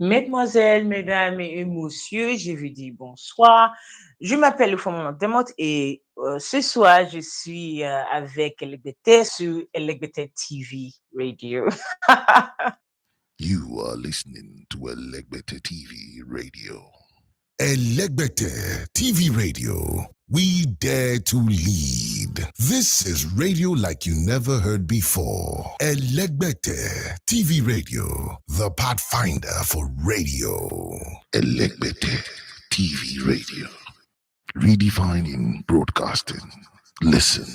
Mesdemoiselles, mesdames et messieurs, je vous dis bonsoir. Je m'appelle Oufama Demote et ce soir, je suis avec LGBT sur LGBT TV Radio. You are listening to Elegbete TV Radio. Elegbete TV Radio. We dare to lead. This is radio like you never heard before. Elegbete TV Radio, the pathfinder for radio. Elegbete TV Radio, redefining broadcasting. Listen.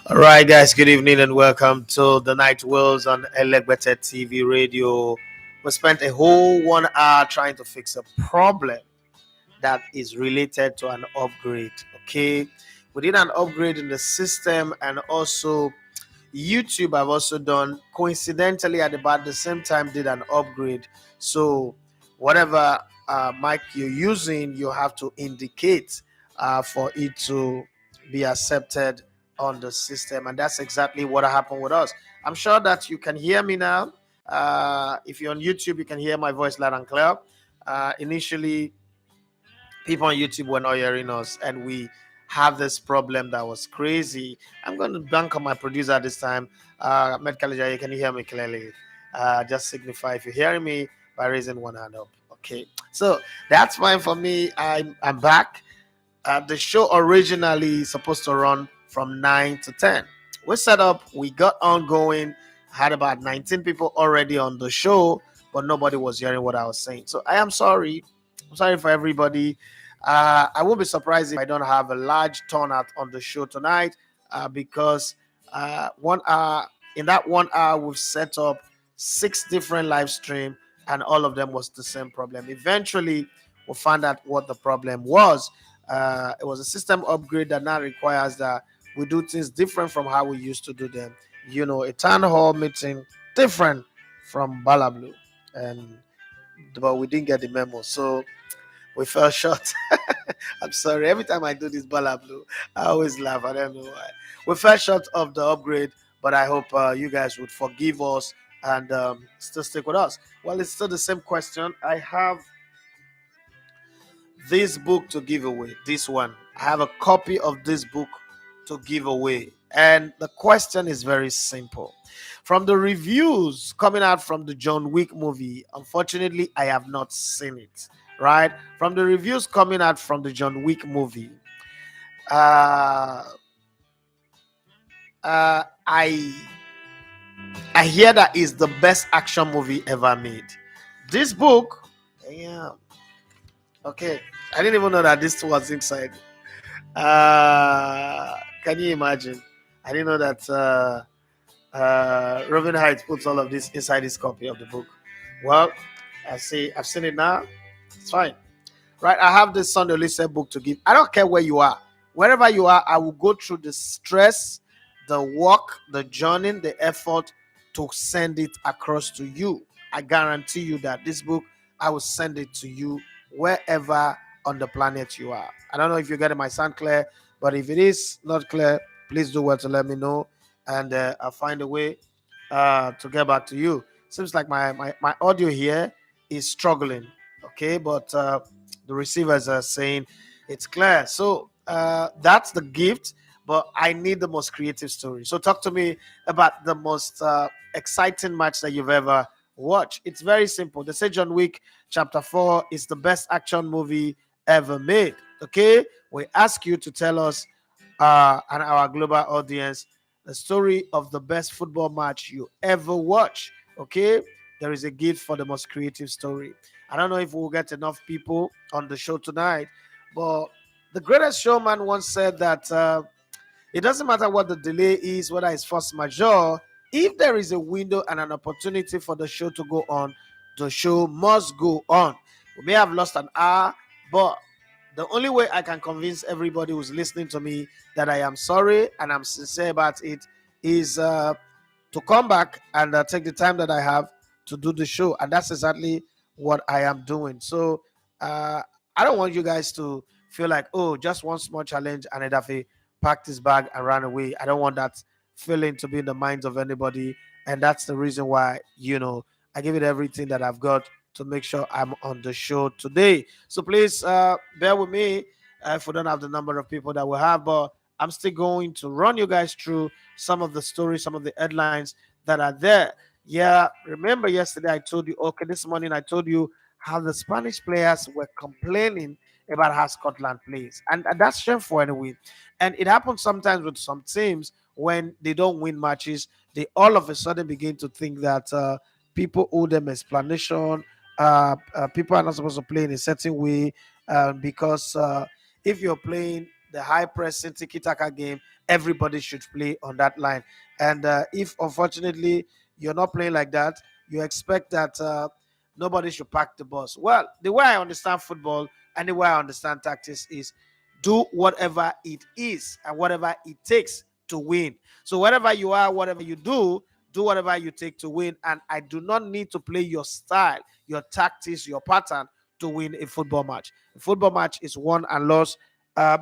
All right, guys, good evening and welcome to the Night Wheels on Elegbete TV Radio. We spent a whole 1 hour trying to fix a problem that is related to an upgrade. Okay, we did an upgrade in the system, and also YouTube I've also done coincidentally at about the same time did an upgrade. So whatever mic you're using, you have to indicate for it to be accepted on the system, and that's exactly what happened with us. I'm sure that you can hear me now. If you're on YouTube, you can hear my voice loud and clear. Initially, people on YouTube were not hearing us, and we have this problem that was crazy. I'm going to bank on my producer this time. Medkalija, can you hear me clearly? Just signify if you're hearing me by raising one hand up. Okay, so that's fine for me. I'm back. The show originally supposed to run from 9 to 10. We set up, we got ongoing, had about 19 people already on the show, but nobody was hearing what I was saying. So I am sorry. I'm sorry for everybody. I won't be surprised if I don't have a large turnout on the show tonight because 1 hour, in that 1 hour, we've set up 6 different live streams, and all of them was the same problem. Eventually, we found out what the problem was. It was a system upgrade that now requires that we do things different from how we used to do them. You know, a town hall meeting different from Balablu, but we didn't get the memo, so we fell short. I'm sorry. Every time I do this Balablu, I always laugh. I don't know why. We fell short of the upgrade, but I hope you guys would forgive us and still stick with us. Well, it's still the same question. I have this book to give away. This one. I have a copy of this book to give away. And the question is very simple. From the reviews coming out from the John Wick movie, unfortunately, I have not seen it. Right? From the reviews coming out from the John Wick movie, I hear that is the best action movie ever made. This book, yeah, okay, I didn't even know that this was inside. Can you imagine? I didn't know that Robin Heights puts all of this inside his copy of the book. Well, I've seen it now. It's fine. Right, I have this Sunday Listen book to give. I don't care where you are. Wherever you are, I will go through the stress, the work, the journey, the effort to send it across to you. I guarantee you that this book, I will send it to you wherever on the planet you are. I don't know if you're getting my sound clear, but if it is not clear, please do well to let me know, and I'll find a way to get back to you. Seems like my audio here is struggling. Okay, but the receivers are saying it's clear. So that's the gift, but I need the most creative story. So talk to me about the most exciting match that you've ever watched. It's very simple. They say John Wick Chapter 4 is the best action movie ever made. Okay, we ask you to tell us and our global audience the story of the best football match you ever watched. Okay, there is a gift for the most creative story. I don't know if we'll get enough people on the show tonight, but the greatest showman once said that it doesn't matter what the delay is, whether it's force majeure, if there is a window and an opportunity for the show to go on, the show must go on. We may have lost an hour, but the only way I can convince everybody who's listening to me that I am sorry and I'm sincere about it is to come back and take the time that I have to do the show, and that's exactly what I am doing. So I don't want you guys to feel like, oh, just one small challenge and Edafe packed his bag and ran away. I don't want that feeling to be in the minds of anybody, and that's the reason why I give it everything that I've got to make sure I'm on the show today. So please bear with me if we don't have the number of people that we have, but I'm still going to run you guys through some of the stories, some of the headlines that are there. Yeah, remember yesterday I told you, okay, this morning I told you how the Spanish players were complaining about how Scotland plays. And that's shameful anyway. And it happens sometimes with some teams when they don't win matches, they all of a sudden begin to think that people owe them explanation. People are not supposed to play in a certain way because if you're playing the high pressing tiki taka game, everybody should play on that line. And if unfortunately you're not playing like that, you expect that nobody should pack the bus. Well, the way I understand football and the way I understand tactics is do whatever it is and whatever it takes to win. So wherever you are, whatever you do whatever you take to win. And I do not need to play your style, your tactics, your pattern to win a football match. A football match is won and lost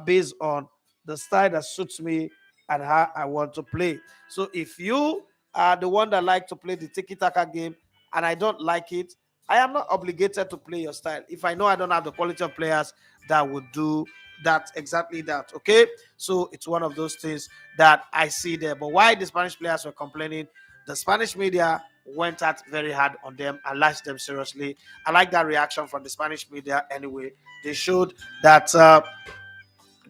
based on the style that suits me and how I want to play. So if you are the one that like to play the tiki-taka game and I don't like it, I am not obligated to play your style. If I know I don't have the quality of players that would do that, exactly that, okay? So it's one of those things that I see there. But why the Spanish players were complaining, the Spanish media went at very hard on them and lashed them seriously. I like that reaction from the Spanish media anyway. They showed that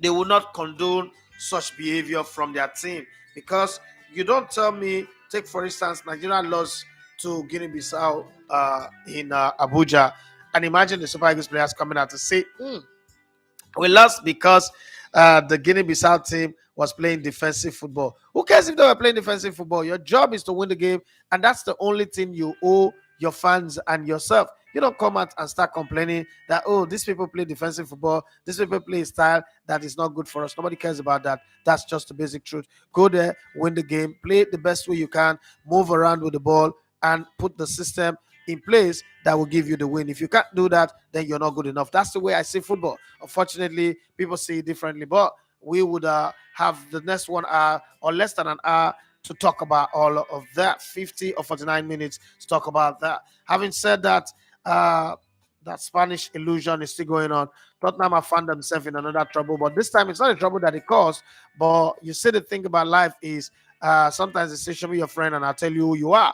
they will not condone such behavior from their team, because you don't tell me, take for instance, Nigeria lost to Guinea-Bissau in Abuja, and imagine the Super Eagles players coming out to say, we lost because the Guinea-Bissau team was playing defensive football. Who cares if they were playing defensive football? Your job is to win the game, and that's the only thing you owe your fans and yourself. You don't come out and start complaining that, oh, these people play defensive football, these people play a style that is not good for us. Nobody cares about that. That's just the basic truth. Go there, win the game, play it the best way you can, move around with the ball, and put the system in place that will give you the win. If you can't do that, then you're not good enough. That's the way I see football. Unfortunately, people see it differently, but we would have the next 1 hour or less than an hour to talk about all of that. 50 or 49 minutes to talk about that. Having said that, that Spanish illusion is still going on. Tottenham have found themselves in another trouble, but this time it's not a trouble that it caused. But you see, the thing about life is sometimes they say, show me your friend and I'll tell you who you are.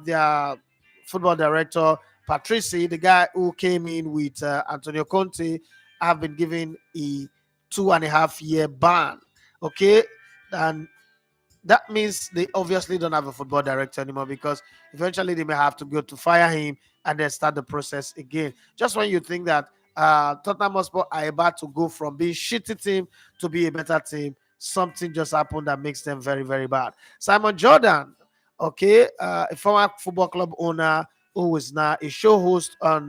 Their football director, Patrici, the guy who came in with Antonio Conte, have been given a 2.5-year ban. Okay. And that means they obviously don't have a football director anymore, because eventually they may have to go to fire him and then start the process again. Just when you think that Tottenham Hotspur are about to go from being shitty team to be a better team, something just happened that makes them very, very bad. Simon Jordan, okay, a former football club owner who is now a show host on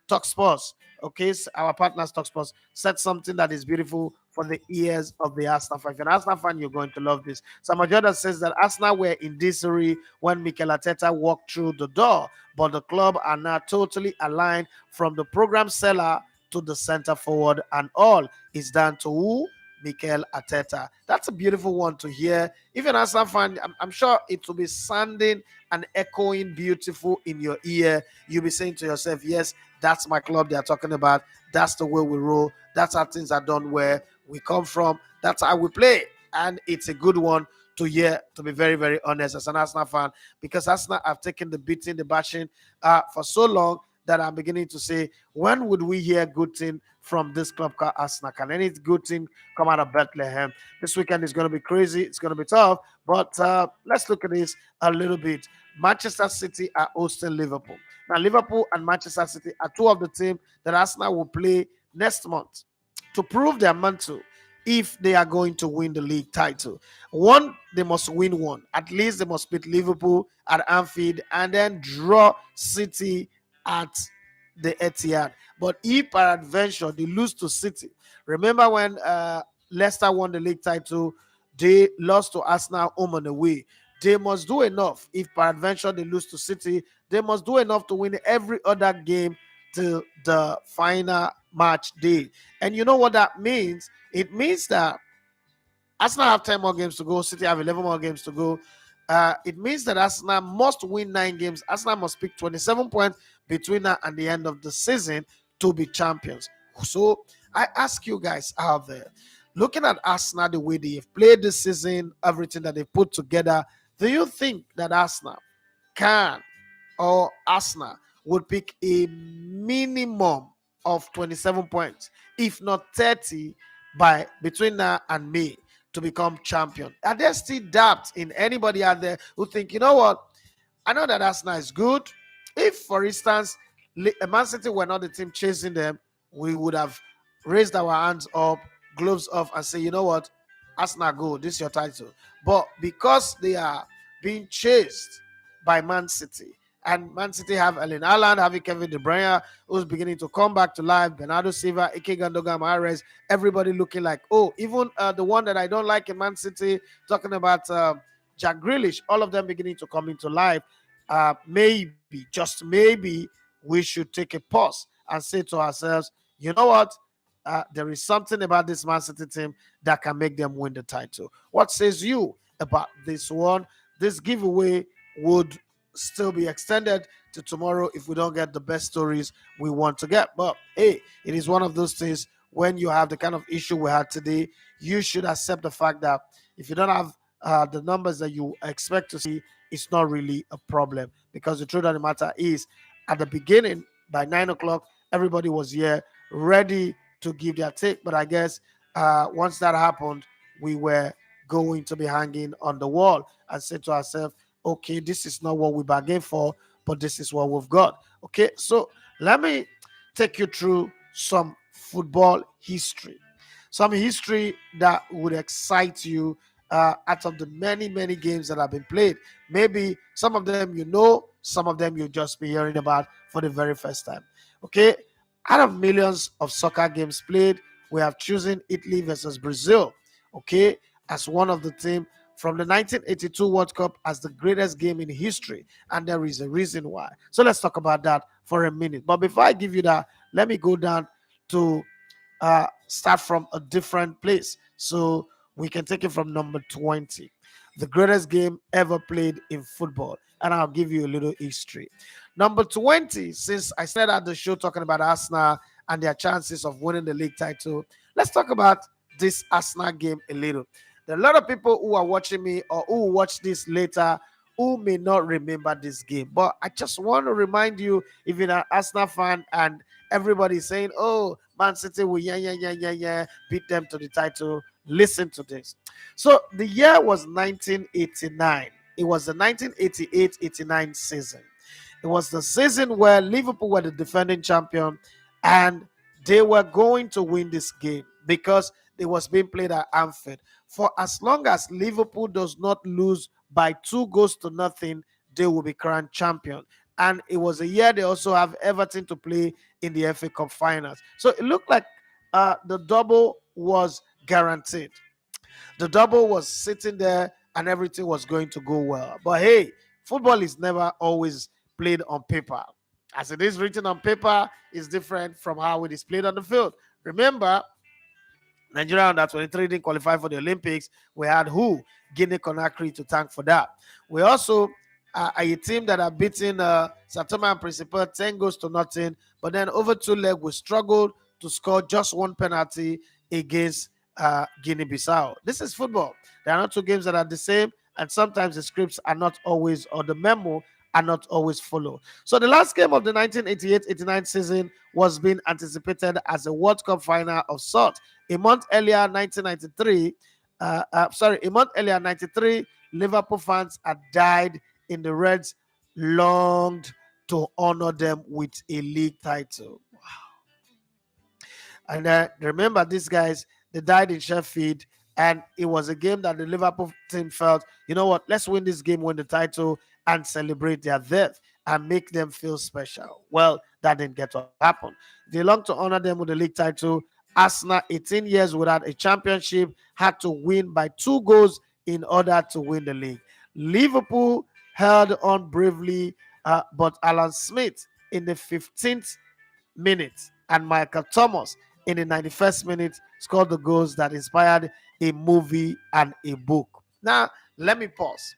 Talk Sports. Okay, so our partners Talk Sports said something that is beautiful for the ears of the Arsenal fan. If you're an Arsenal fan, you're going to love this. Simon Jordan says that Arsenal were in disarray when Mikel Arteta walked through the door, but the club are now totally aligned, from the program seller to the center forward, and all is down to who? Mikel Arteta. That's a beautiful one to hear. If you're an Arsenal fan, I'm sure it will be sounding and echoing beautiful in your ear. You'll be saying to yourself, yes, that's my club they're talking about. That's the way we roll. That's how things are done where we come from. That's how we play. And it's a good one to hear, to be very, very honest, as an Arsenal fan, because Arsenal have taken the beating, the bashing for so long that I'm beginning to say, when would we hear good thing from this club called Arsenal? Can any good thing come out of Bethlehem? This weekend is going to be crazy. It's going to be tough. But let's look at this a little bit. Manchester City are hosting Liverpool. Now, Liverpool and Manchester City are two of the teams that Arsenal will play next month to prove their mantle if they are going to win the league title. One, they must win one. At least they must beat Liverpool at Anfield and then draw City at the Etihad. But if peradventure they lose to City, remember when Leicester won the league title, they lost to Arsenal home and away. they must do enough. If peradventure they lose to City, they must do enough to win every other game till the final match day. And you know what that means? It means that Arsenal have 10 more games to go. City have 11 more games to go. It means that Arsenal must win 9 games. Arsenal must pick 27 points between now and the end of the season to be champions. So I ask you guys out there, looking at Arsenal, the way they've played this season, everything that they've put together, do you think that Arsenal can, or Arsenal would pick a minimum of 27 points, if not 30, by between now and May to become champion? Are there still doubts in anybody out there who think, you know what, I know that Arsenal is good. If, for instance, Man City were not the team chasing them, we would have raised our hands up, gloves off, and say, you know what, Arsenal, go, this is your title. But because they are being chased by Man City, and Man City have Erling Haaland, having Kevin De Bruyne, who's beginning to come back to life, Bernardo Silva, Ike Gandogan, Mahrez, everybody looking like, oh, even the one that I don't like in Man City, talking about Jack Grealish, all of them beginning to come into life. Maybe, just maybe, we should take a pause and say to ourselves, you know what? There is something about this Man City team that can make them win the title. What says you about this one? This giveaway would still be extended to tomorrow if we don't get the best stories we want to get. But hey, it is one of those things. When you have the kind of issue we had today, you should accept the fact that if you don't have the numbers that you expect to see, it's not really a problem. Because the truth of the matter is, at the beginning, by 9 o'clock, everybody was here ready to give their take. But I guess once that happened, we were going to be hanging on the wall and say to ourselves, okay, this is not what we bargained for, but this is what we've got. Okay, so let me take you through some football history. Some history that would excite you out of the many, many games that have been played. Maybe some of them you know, some of them you'll just be hearing about for the very first time. Okay, out of millions of soccer games played, we have chosen Italy versus Brazil, okay, as one of the team from the 1982 World Cup as the greatest game in history. And there is a reason why. So let's talk about that for a minute. But before I give you that, let me go down to start from a different place. So we can take it from number 20. The greatest game ever played in football. And I'll give you a little history. Number 20, since I started at the show talking about Arsenal and their chances of winning the league title, let's talk about this Arsenal game a little. There are a lot of people who are watching me or who will watch this later who may not remember this game. But I just want to remind you, if you're an Arsenal fan and everybody's saying, oh, Man City will beat them to the title, listen to this. So the year was 1989. It was the 1988-89 season. It was the season where Liverpool were the defending champion and they were going to win this game because it was being played at Anfield. For as long as Liverpool does not lose by 2-0, they will be crowned champion. And it was a year they also have Everton to play in the FA Cup finals. So it looked like the double was guaranteed. The double was sitting there and everything was going to go well. But hey, football is never always played on paper. As it is written on paper is different from how it is played on the field. Remember, Nigeria under 23 didn't qualify for the Olympics. We had who? Guinea Conakry to thank for that. We also are a team that are beating Satoma and Principe 10-0. But then over 2 legs, we struggled to score just one penalty against Guinea-Bissau. This is football. There are not two games that are the same, and sometimes the scripts are not always, or the memo are not always followed. So the last game of the 1988-89 season was being anticipated as a World Cup final of sort. A month earlier, 93, Liverpool fans had died in the Reds, longed to honor them with a league title. Wow. And remember, these guys, they died in Sheffield, and it was a game that the Liverpool team felt, you know what, let's win this game, win the title, and celebrate their death and make them feel special. Well, that didn't get to happen. They longed to honor them with the league title. Arsenal, 18 years without a championship, had to win by 2 goals in order to win the league. Liverpool held on bravely, but Alan Smith in the 15th minute and Michael Thomas in the 91st minute scored the goals that inspired a movie and a book. Now, let me pause.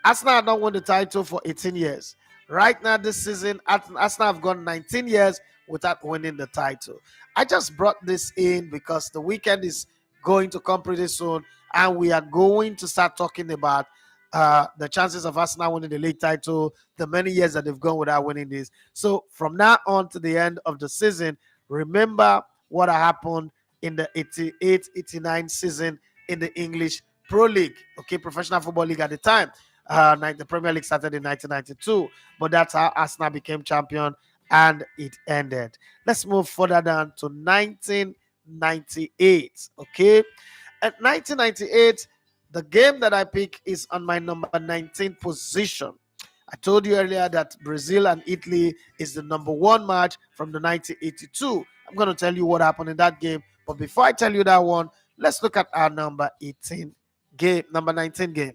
Arsenal have not won the title for 18 years. Right now, this season, Arsenal have gone 19 years without winning the title. I just brought this in because the weekend is going to come pretty soon, and we are going to start talking about the chances of Arsenal winning the league title, the many years that they've gone without winning this. So from now on to the end of the season, remember what happened in the 88-89 season in the English Pro League, okay, Professional Football League at the time. The Premier League started in 1992, but that's how Arsenal became champion and it ended. Let's move further down to 1998. Okay, at 1998, the game that I pick is on my number 19 position. I told you earlier that Brazil and Italy is the number one match from the 1982. I'm going to tell you what happened in that game. But before I tell you that one, let's look at our number 18 game, number 19 game.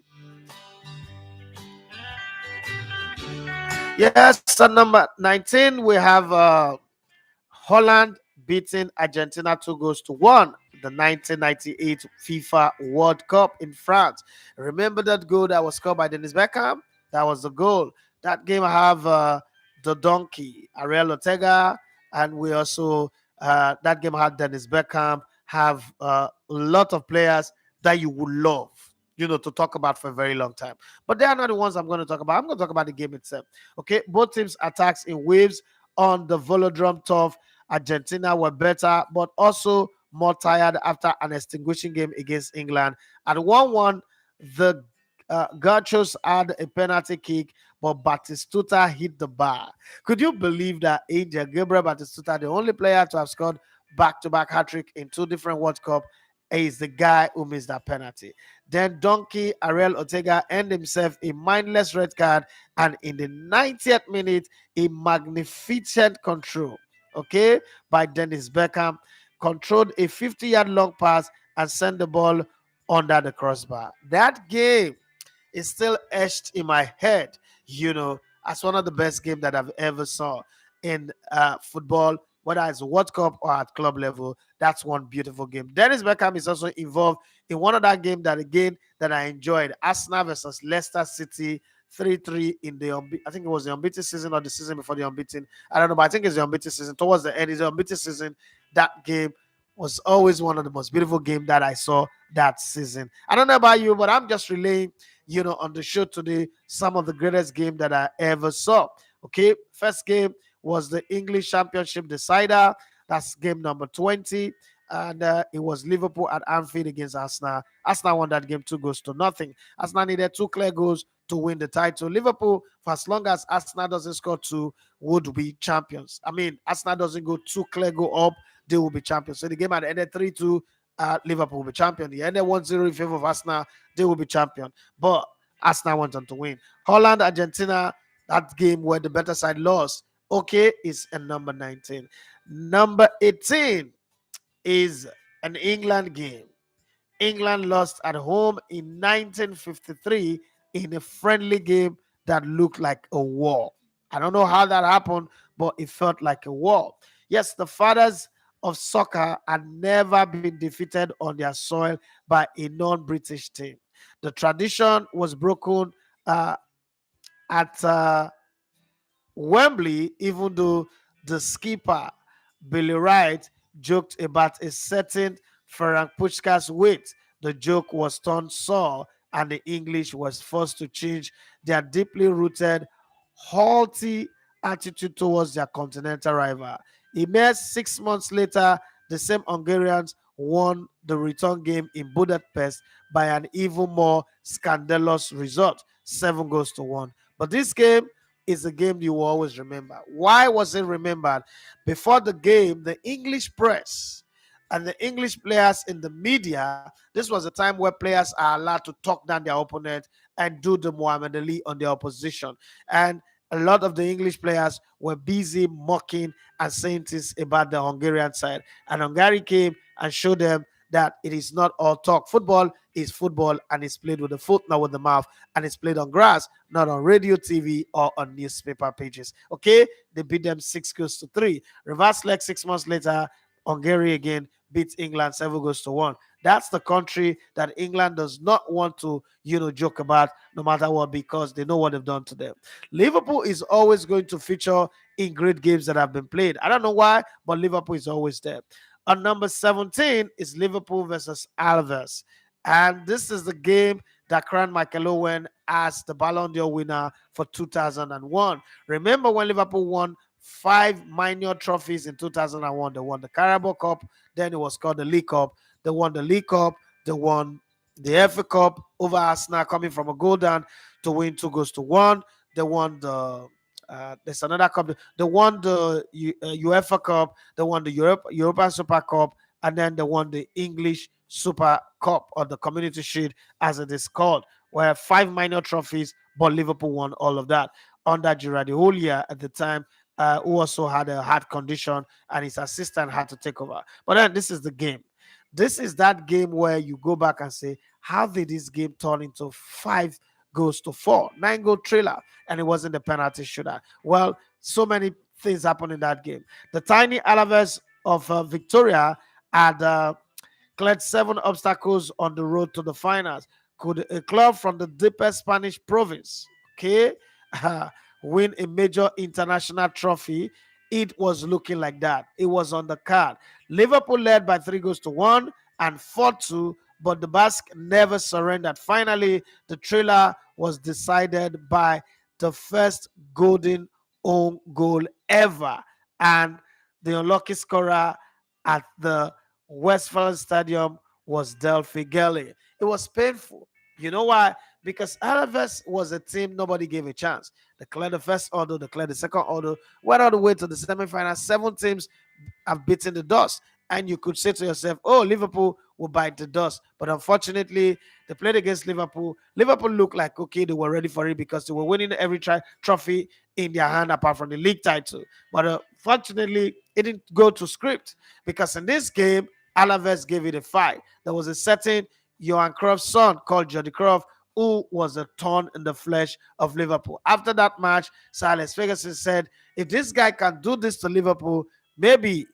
Yes, at number 19, we have Holland beating Argentina 2-1, the 1998 FIFA World Cup in France. Remember that goal that was scored by Dennis Beckham? That was the goal. That game I have the donkey, Ariel Ortega, and we also, that game had Dennis Beckham, have a lot of players that you would love, to talk about for a very long time. But they are not the ones I'm going to talk about. I'm going to talk about the game itself. Okay, both teams attacks in waves on the Velodrome turf. Argentina were better, but also more tired after an extinguishing game against England. At 1-1, the Gauchos had a penalty kick, but Batistuta hit the bar. Could you believe that Angel Gabriel Batistuta, the only player to have scored back-to-back hat-trick in two different World Cup, is the guy who missed that penalty? Then Donkey Ariel Ortega earned himself a mindless red card, and in the 90th minute, a magnificent control, okay, by Dennis Beckham, controlled a 50-yard long pass and sent the ball under the crossbar. That game is still etched in my head, as one of the best games that I've ever saw in football, whether it's World Cup or at club level. That's one beautiful game. Dennis Beckham is also involved in one of that game that I enjoyed. Arsenal versus Leicester City, 3-3 in the I think it was the unbeaten season or the season before the unbeaten. I don't know, but I think it's the unbeaten season. Towards the end, it's the unbeaten season. That game was always one of the most beautiful games that I saw that season. I don't know about you, but I'm just relaying, on the show today, some of the greatest game that I ever saw. Okay, first game was the English Championship decider. That's game number 20. And it was Liverpool at Anfield against Arsenal. Arsenal won that game 2-0. Arsenal needed 2 clear goals to win the title. Liverpool, for as long as Arsenal doesn't score 2, would be champions. I mean, Arsenal doesn't go 2 clear go up, they will be champions. So the game had ended 3-2. Liverpool will be champion. It ended 1-0 in favor of Arsenal. They will be champion. But Arsenal went on to win. Holland, Argentina, that game where the better side lost, okay, is a number 19. Number 18 is an England game. England lost at home in 1953 in a friendly game that looked like a war. I don't know how that happened, but it felt like a war. Yes, the fathers of soccer had never been defeated on their soil by a non-British team. The tradition was broken at Wembley, even though the skipper, Billy Wright, joked about a certain Ferenc Puskás weight. The joke was turned sore, and the English was forced to change their deeply rooted, haughty attitude towards their continental rival. A mere 6 months later, the same Hungarians won the return game in Budapest by an even more scandalous result, 7-1. But this game is a game you will always remember. Why was it remembered? Before the game, the English press and the English players in the media, this was a time where players are allowed to talk down their opponent and do the Muhammad Ali on their opposition. And a lot of the English players were busy mocking and saying things about the Hungarian side. And Hungary came and showed them that it is not all talk. Football is football, and it's played with the foot, not with the mouth, and it's played on grass, not on radio, TV, or on newspaper pages. Okay, they beat them 6 goals to 3. Reverse leg 6 months later, Hungary again beats England 7 goals to 1. That's the country that England does not want to, joke about no matter what, because they know what they've done to them. Liverpool is always going to feature in great games that have been played. I don't know why, but Liverpool is always there. On number 17 is Liverpool versus Alves. And this is the game that crowned Michael Owen as the Ballon d'Or winner for 2001. Remember when Liverpool won 5 minor trophies in 2001? They won the Carabao Cup, then it was called the League Cup. They won the League Cup, they won the FA Cup over Arsenal, coming from a goal down to win 2 goals to 1. They won the there's another cup. They won the UEFA Cup. They won the European Super Cup, and then they won the English Super Cup, or the Community Shield, as it is called, where 5 minor trophies, but Liverpool won all of that under Gerard Houllier at the time, who also had a heart condition, and his assistant had to take over. But then this is the game. This is that game where you go back and say, how did this game turn into 5 goals to 4, 9-goal thriller, and it wasn't the penalty shooter? Well, so many things happened in that game. The tiny Alaves of Victoria had cleared 7 obstacles on the road to the finals. Could a club from the deepest Spanish province, okay, win a major international trophy? It was looking like that. It was on the card. Liverpool led by 3 goals to 1 and fought to, but the Basque never surrendered. Finally, the thriller was decided by the first golden own goal ever, and the unlucky scorer at the Westfalen Stadium was Delphi Gelly. It was painful. You know why? Because Alaves was a team nobody gave a chance. They cleared the first order, they cleared the second order, went all the way to the semi-final. 7 teams have beaten the dust. And you could say to yourself, oh, Liverpool will bite the dust. But unfortunately, they played against Liverpool. Liverpool looked like, okay, they were ready for it because they were winning every trophy in their hand apart from the league title. But unfortunately, it didn't go to script, because in this game, Alaves gave it a fight. There was a certain Johan Cruyff's son called Jody Cruyff, who was a thorn in the flesh of Liverpool. After that match, Sir Alex Ferguson said, if this guy can do this to Liverpool, maybe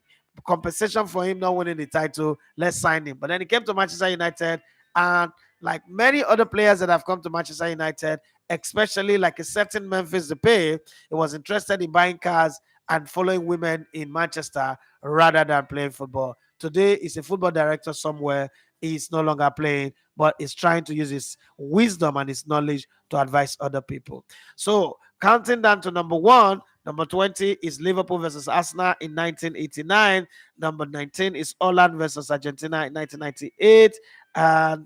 compensation for him not winning the title, let's sign him. But then he came to Manchester United, and like many other players that have come to Manchester United, especially like a certain Memphis Depay, he was interested in buying cars and following women in Manchester rather than playing football. Today, he's a football director somewhere. He's no longer playing, but he's trying to use his wisdom and his knowledge to advise other people. So, counting down to number 1, number 20 is Liverpool versus Arsenal in 1989. Number 19 is Holland versus Argentina in 1998. And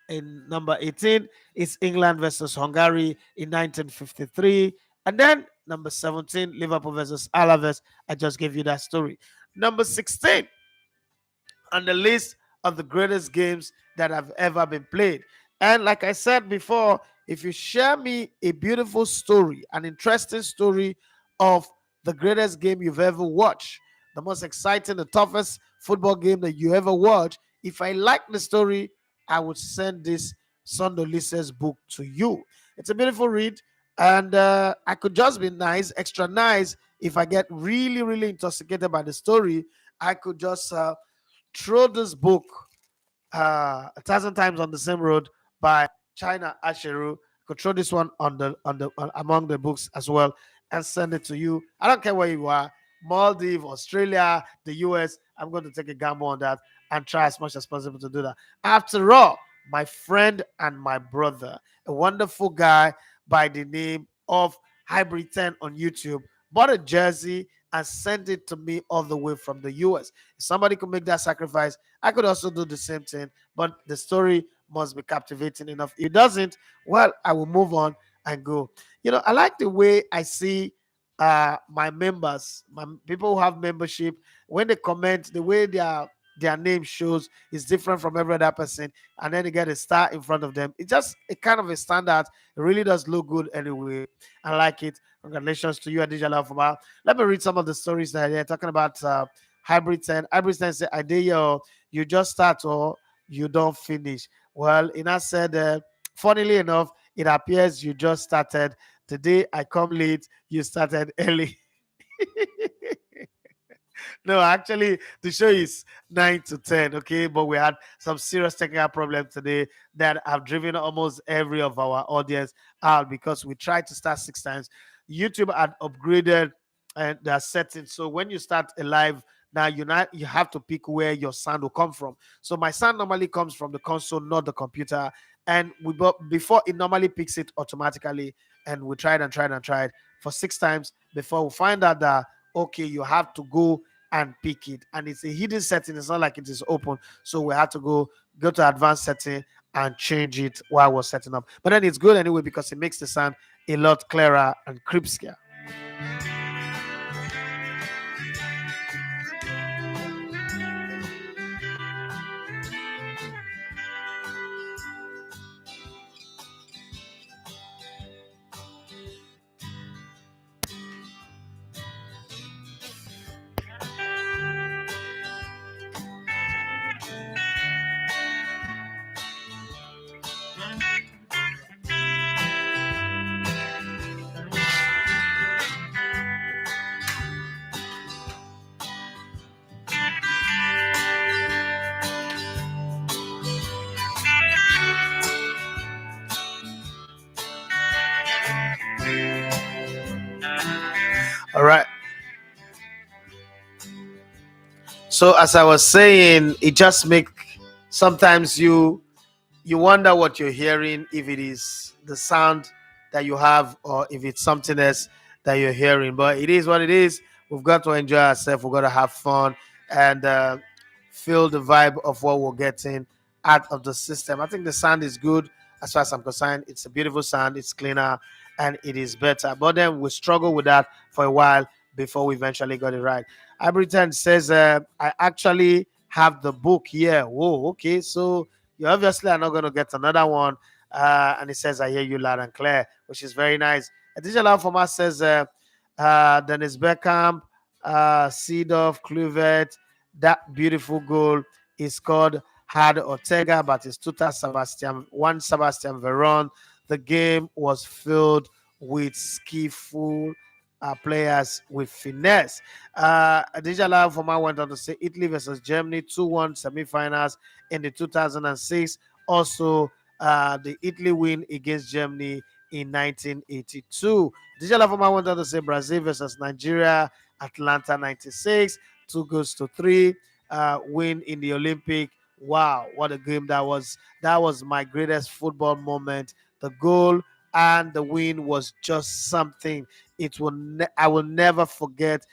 in number 18 is England versus Hungary in 1953. And then number 17, Liverpool versus Alaves. I just gave you that story. Number 16 on the list of the greatest games that have ever been played. And like I said before, if you share me a beautiful story, an interesting story of the greatest game you've ever watched, the most exciting, the toughest football game that you ever watched, if I like the story, I would send this Sondolise's book to you. It's a beautiful read, and I could just be nice, extra nice. If I get really, really intoxicated by the story, I could just throw this book 1,000 times on the same road by China Asheru. Could throw this one among the books as well and send it to you. I don't care where you are, Maldives, Australia, the US. I'm going to take a gamble on that and try as much as possible to do that. After all, my friend and my brother, a wonderful guy by the name of Hybrid 10 on YouTube, bought a jersey and sent it to me all the way from the US. If somebody could make that sacrifice, I could also do the same thing, but the story must be captivating enough. If it doesn't, well, I will move on and go. I like the way I see my members, my people who have membership, when they comment, the way their name shows is different from every other person, and then they get a star in front of them. It's just a kind of a standard. It really does look good anyway. I like it. Congratulations to you, Adija Lafuma. Let me read some of the stories that they're talking about. Hybrid 10. Hybrid 10 said, I did your you just start or you don't finish. Well, Ina said, funnily enough, it appears you just started. Today I come late, you started early. No, actually, the show is 9 to 10, okay? But we had some serious technical problems today that have driven almost every of our audience out because we tried to start 6 times. YouTube had upgraded their settings. So when you start a live, now you have to pick where your sound will come from. So my sound normally comes from the console, not the computer. And before it normally picks it automatically. And we tried and tried and tried for 6 times before we find out that okay, you have to go and pick it, and it's a hidden setting. It's not like it is open, so we had to go to advanced setting and change it while we're setting up. But then it's good anyway because it makes the sound a lot clearer and crisper. All right. So as I was saying, it just make sometimes you wonder what you're hearing, if it is the sound that you have or if it's something else that you're hearing. But it is what it is. We've got to enjoy ourselves. We've got to have fun and feel the vibe of what we're getting out of the system. I think the sound is good as far as I'm concerned. It's a beautiful sound. It's cleaner and it is better. But then we struggled with that for a while before we eventually got it right. Ibriton says, I actually have the book here. Whoa, okay. So you obviously are not going to get another one. And it says, I hear you loud and clear, which is very nice. Additional format says, Dennis Beckham, Seedorf, Kluivert, that beautiful goal is called Had Ortega, but it's one Sebastian Veron. The game was filled with skillful players with finesse. Additional format went on to say Italy versus Germany 2-1 semifinals in the 2006. Also, the Italy win against Germany in 1982. Digital format went on to say Brazil versus Nigeria, Atlanta 96, 2-3. Win in the Olympic. Wow, what a game that was. That was my greatest football moment. The goal and the win was just something. I will never forget.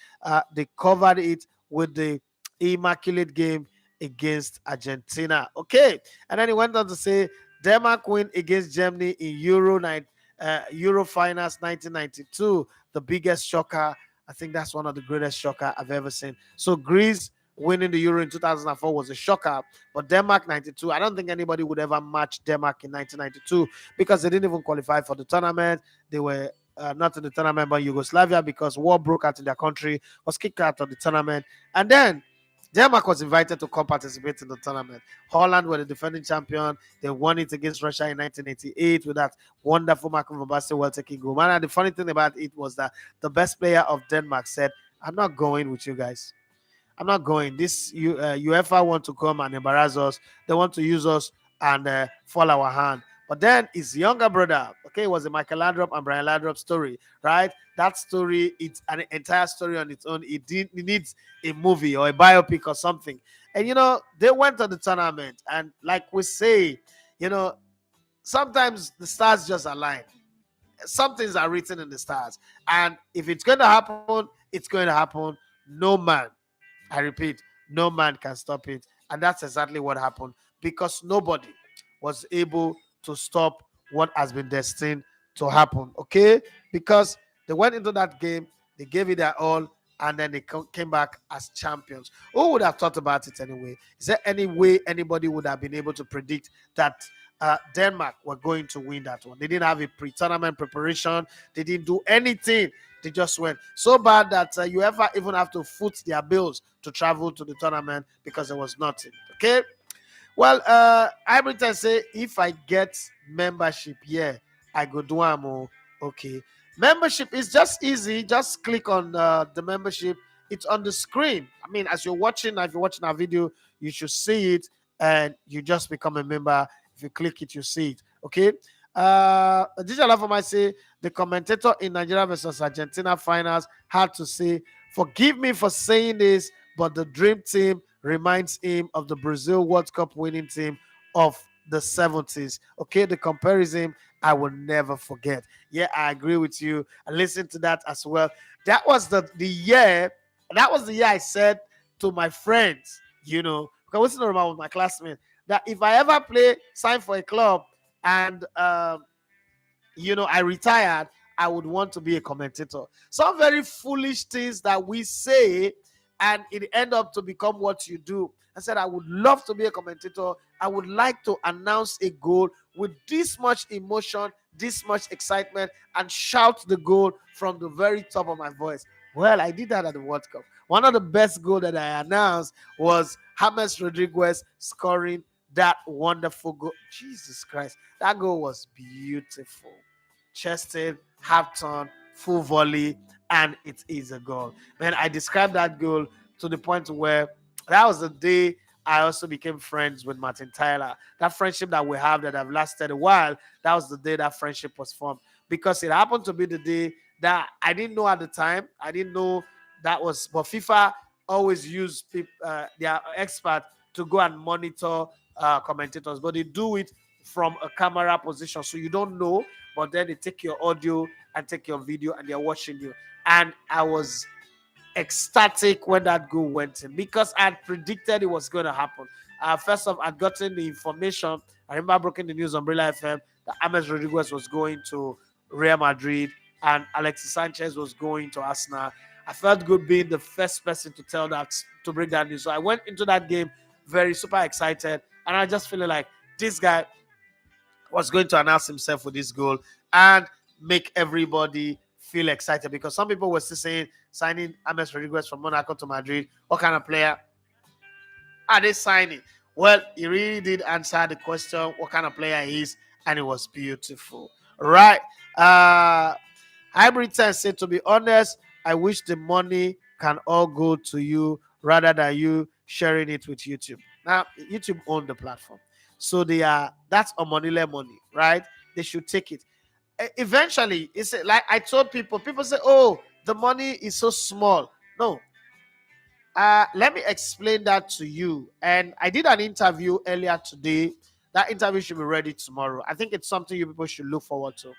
They covered it with the immaculate game against Argentina. Okay, and then he went on to say Denmark win against Germany in Euro Finals 1992. The biggest shocker. I think that's one of the greatest shocker I've ever seen. So Greece winning the Euro in 2004 was a shocker, but Denmark 92, I don't think anybody would ever match Denmark in 1992 because they didn't even qualify for the tournament. They were not in the tournament, but Yugoslavia, because war broke out in their country, was kicked out of the tournament. And then Denmark was invited to come participate in the tournament. Holland were the defending champion. They won it against Russia in 1988 with that wonderful Marco van Basten well-taken goal. Man, and the funny thing about it was that the best player of Denmark said, I'm not going with you guys. I'm not going. This UEFA want to come and embarrass us. They want to use us and fall our hand. But then his younger brother, okay, it was a Michael Laudrup and Brian Laudrup story, right? That story, it's an entire story on its own. It needs a movie or a biopic or something. And, they went to the tournament. And like we say, sometimes the stars just align. Some things are written in the stars. And if it's going to happen, it's going to happen. No man, I repeat, no man can stop it. And that's exactly what happened because nobody was able to stop what has been destined to happen. Okay? Because they went into that game, they gave it their all, and then they came back as champions. Who would have thought about it anyway? Is there any way anybody would have been able to predict that Denmark were going to win that one? They didn't have a pre-tournament preparation. They didn't do anything. They just went so bad that you ever even have to foot their bills to travel to the tournament because there was nothing. Okay. Well, Ibriton say if I get membership, yeah, I go do am. Okay. Membership is just easy. Just click on the membership. It's on the screen. I mean, as you're watching, if you're watching our video, you should see it, and you just become a member. If you click it, you see it. Okay. DJ Lafo might say the commentator in Nigeria versus Argentina finals had to say, "Forgive me for saying this, but the dream team reminds him of the Brazil World Cup winning team of the 70s." Okay, the comparison I will never forget. Yeah, I agree with you. I listened to that as well. That was the year. That was the year I said to my friends, because I was sitting around with my classmates, that if I ever sign for a club and I retired, I would want to be a commentator. Some very foolish things that we say, and it end up to become what you do. I said, I would love to be a commentator. I would like to announce a goal with this much emotion, this much excitement, and shout the goal from the very top of my voice. Well, I did that at the World Cup. One of the best goals that I announced was James Rodriguez scoring that wonderful goal. Jesus Christ, that goal was beautiful. Chested, half turn, full volley, and it is a goal. Man, I described that goal to the point where that was the day I also became friends with Martin Tyler. That friendship that we have that have lasted a while, that was the day that friendship was formed. Because it happened to be the day that I didn't know at the time. I didn't know that was, but FIFA always use their expert to go and monitor commentators, but they do it from a camera position, so you don't know, but then they take your audio and take your video and they're watching you. And I was ecstatic when that goal went in because I had predicted it was going to happen. First off, I'd gotten the information. I remember breaking the news on Umbrella FM that James Rodriguez was going to Real Madrid and Alexis Sanchez was going to Arsenal. I felt good being the first person to tell that, to break that news. So I went into that game very super excited, and I just feeling like this guy was going to announce himself with this goal and make everybody feel excited, because some people were still saying signing James Rodriguez from Monaco to Madrid, what kind of player are they signing? Well, he really did answer the question what kind of player he is, and it was beautiful. Right. Hybrid 10 said, to be honest, I wish the money can all go to you rather than you sharing it with YouTube. Now, YouTube own the platform. So that's Omonile money, right? They should take it. Eventually, it's like I told people say, oh, the money is so small. No. Let me explain that to you. And I did an interview earlier today. That interview should be ready tomorrow. I think it's something you people should look forward to.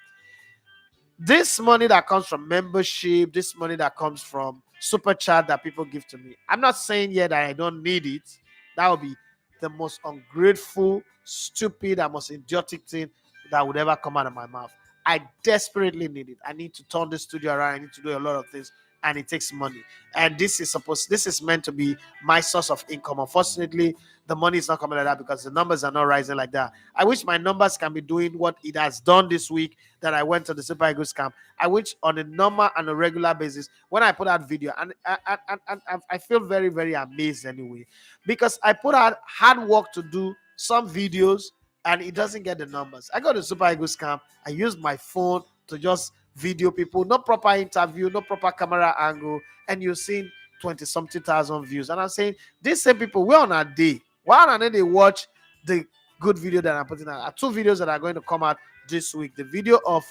This money that comes from membership, this money that comes from super chat that people give to me, I'm not saying yet that I don't need it. That would be the most ungrateful, stupid, and most idiotic thing that would ever come out of my mouth. I desperately need it. I need to turn the studio around. I need to do a lot of things, and it takes money. And this is meant to be my source of income. Unfortunately, the money is not coming like that because the numbers are not rising like that. I wish my numbers can be doing what it has done this week that I went to the Super Eagles camp. I wish on a normal and a regular basis, when I put out video, and I feel very, very amazed anyway, because I put out hard work to do some videos and it doesn't get the numbers. I go to Super Eagles camp, I use my phone to just video people, no proper interview, no proper camera angle, and you're seeing 20-something thousand views. And I'm saying, these same people, we're on a day. Why don't they watch the good video that I'm putting out? 2 videos that are going to come out this week. The video of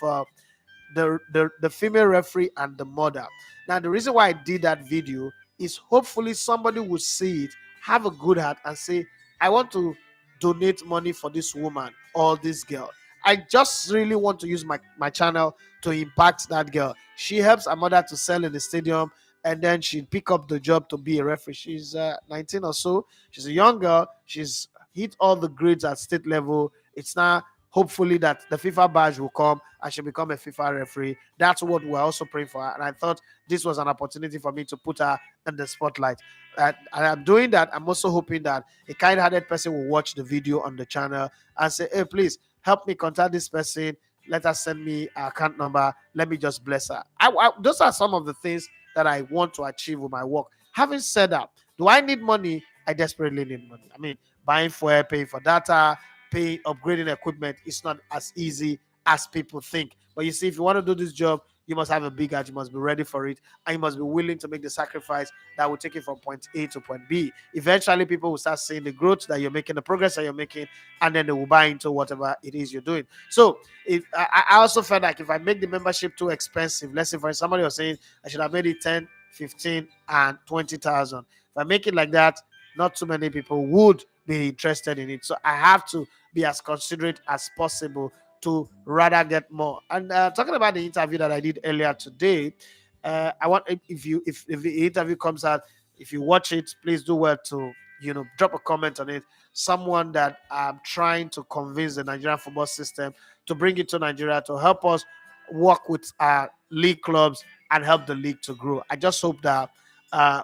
the female referee and the mother. Now, the reason why I did that video is hopefully somebody will see it, have a good heart, and say, I want to donate money for this woman or this girl. I just really want to use my channel to impact that girl. She helps her mother to sell in the stadium, and then she'd pick up the job to be a referee. She's 19 or so. She's a young girl. She's hit all the grades at state level. It's now hopefully that the FIFA badge will come and she'll become a FIFA referee. That's what we're also praying for her. And I thought this was an opportunity for me to put her in the spotlight. And I'm doing that. I'm also hoping that a kind-hearted person will watch the video on the channel and say, hey, please help me contact this person. let her send me her account number. Let me just bless her. Those are some of the things that I want to achieve with my work. Having said that, do I need money? I desperately need money. I mean, buying fuel, paying for data, paying, upgrading equipment is not as easy as people think. But you see, if you want to do this job, you must have a big heart. You must be ready for it, and you must be willing to make the sacrifice that will take you from point A to point B. Eventually, people will start seeing the growth that you're making, the progress that you're making, and then they will buy into whatever it is you're doing. So, if I also felt like if I make the membership too expensive, let's say for somebody was saying I should have made it 10, 15, and 20,000. If I make it like that, not too many people would be interested in it. So I have to be as considerate as possible to rather get more. And talking about the interview that I did earlier today, I want if the interview comes out, if you watch it, please do well to drop a comment on it. Someone that I'm trying to convince the Nigerian football system to bring it to Nigeria to help us work with our league clubs and help the league to grow. I just hope that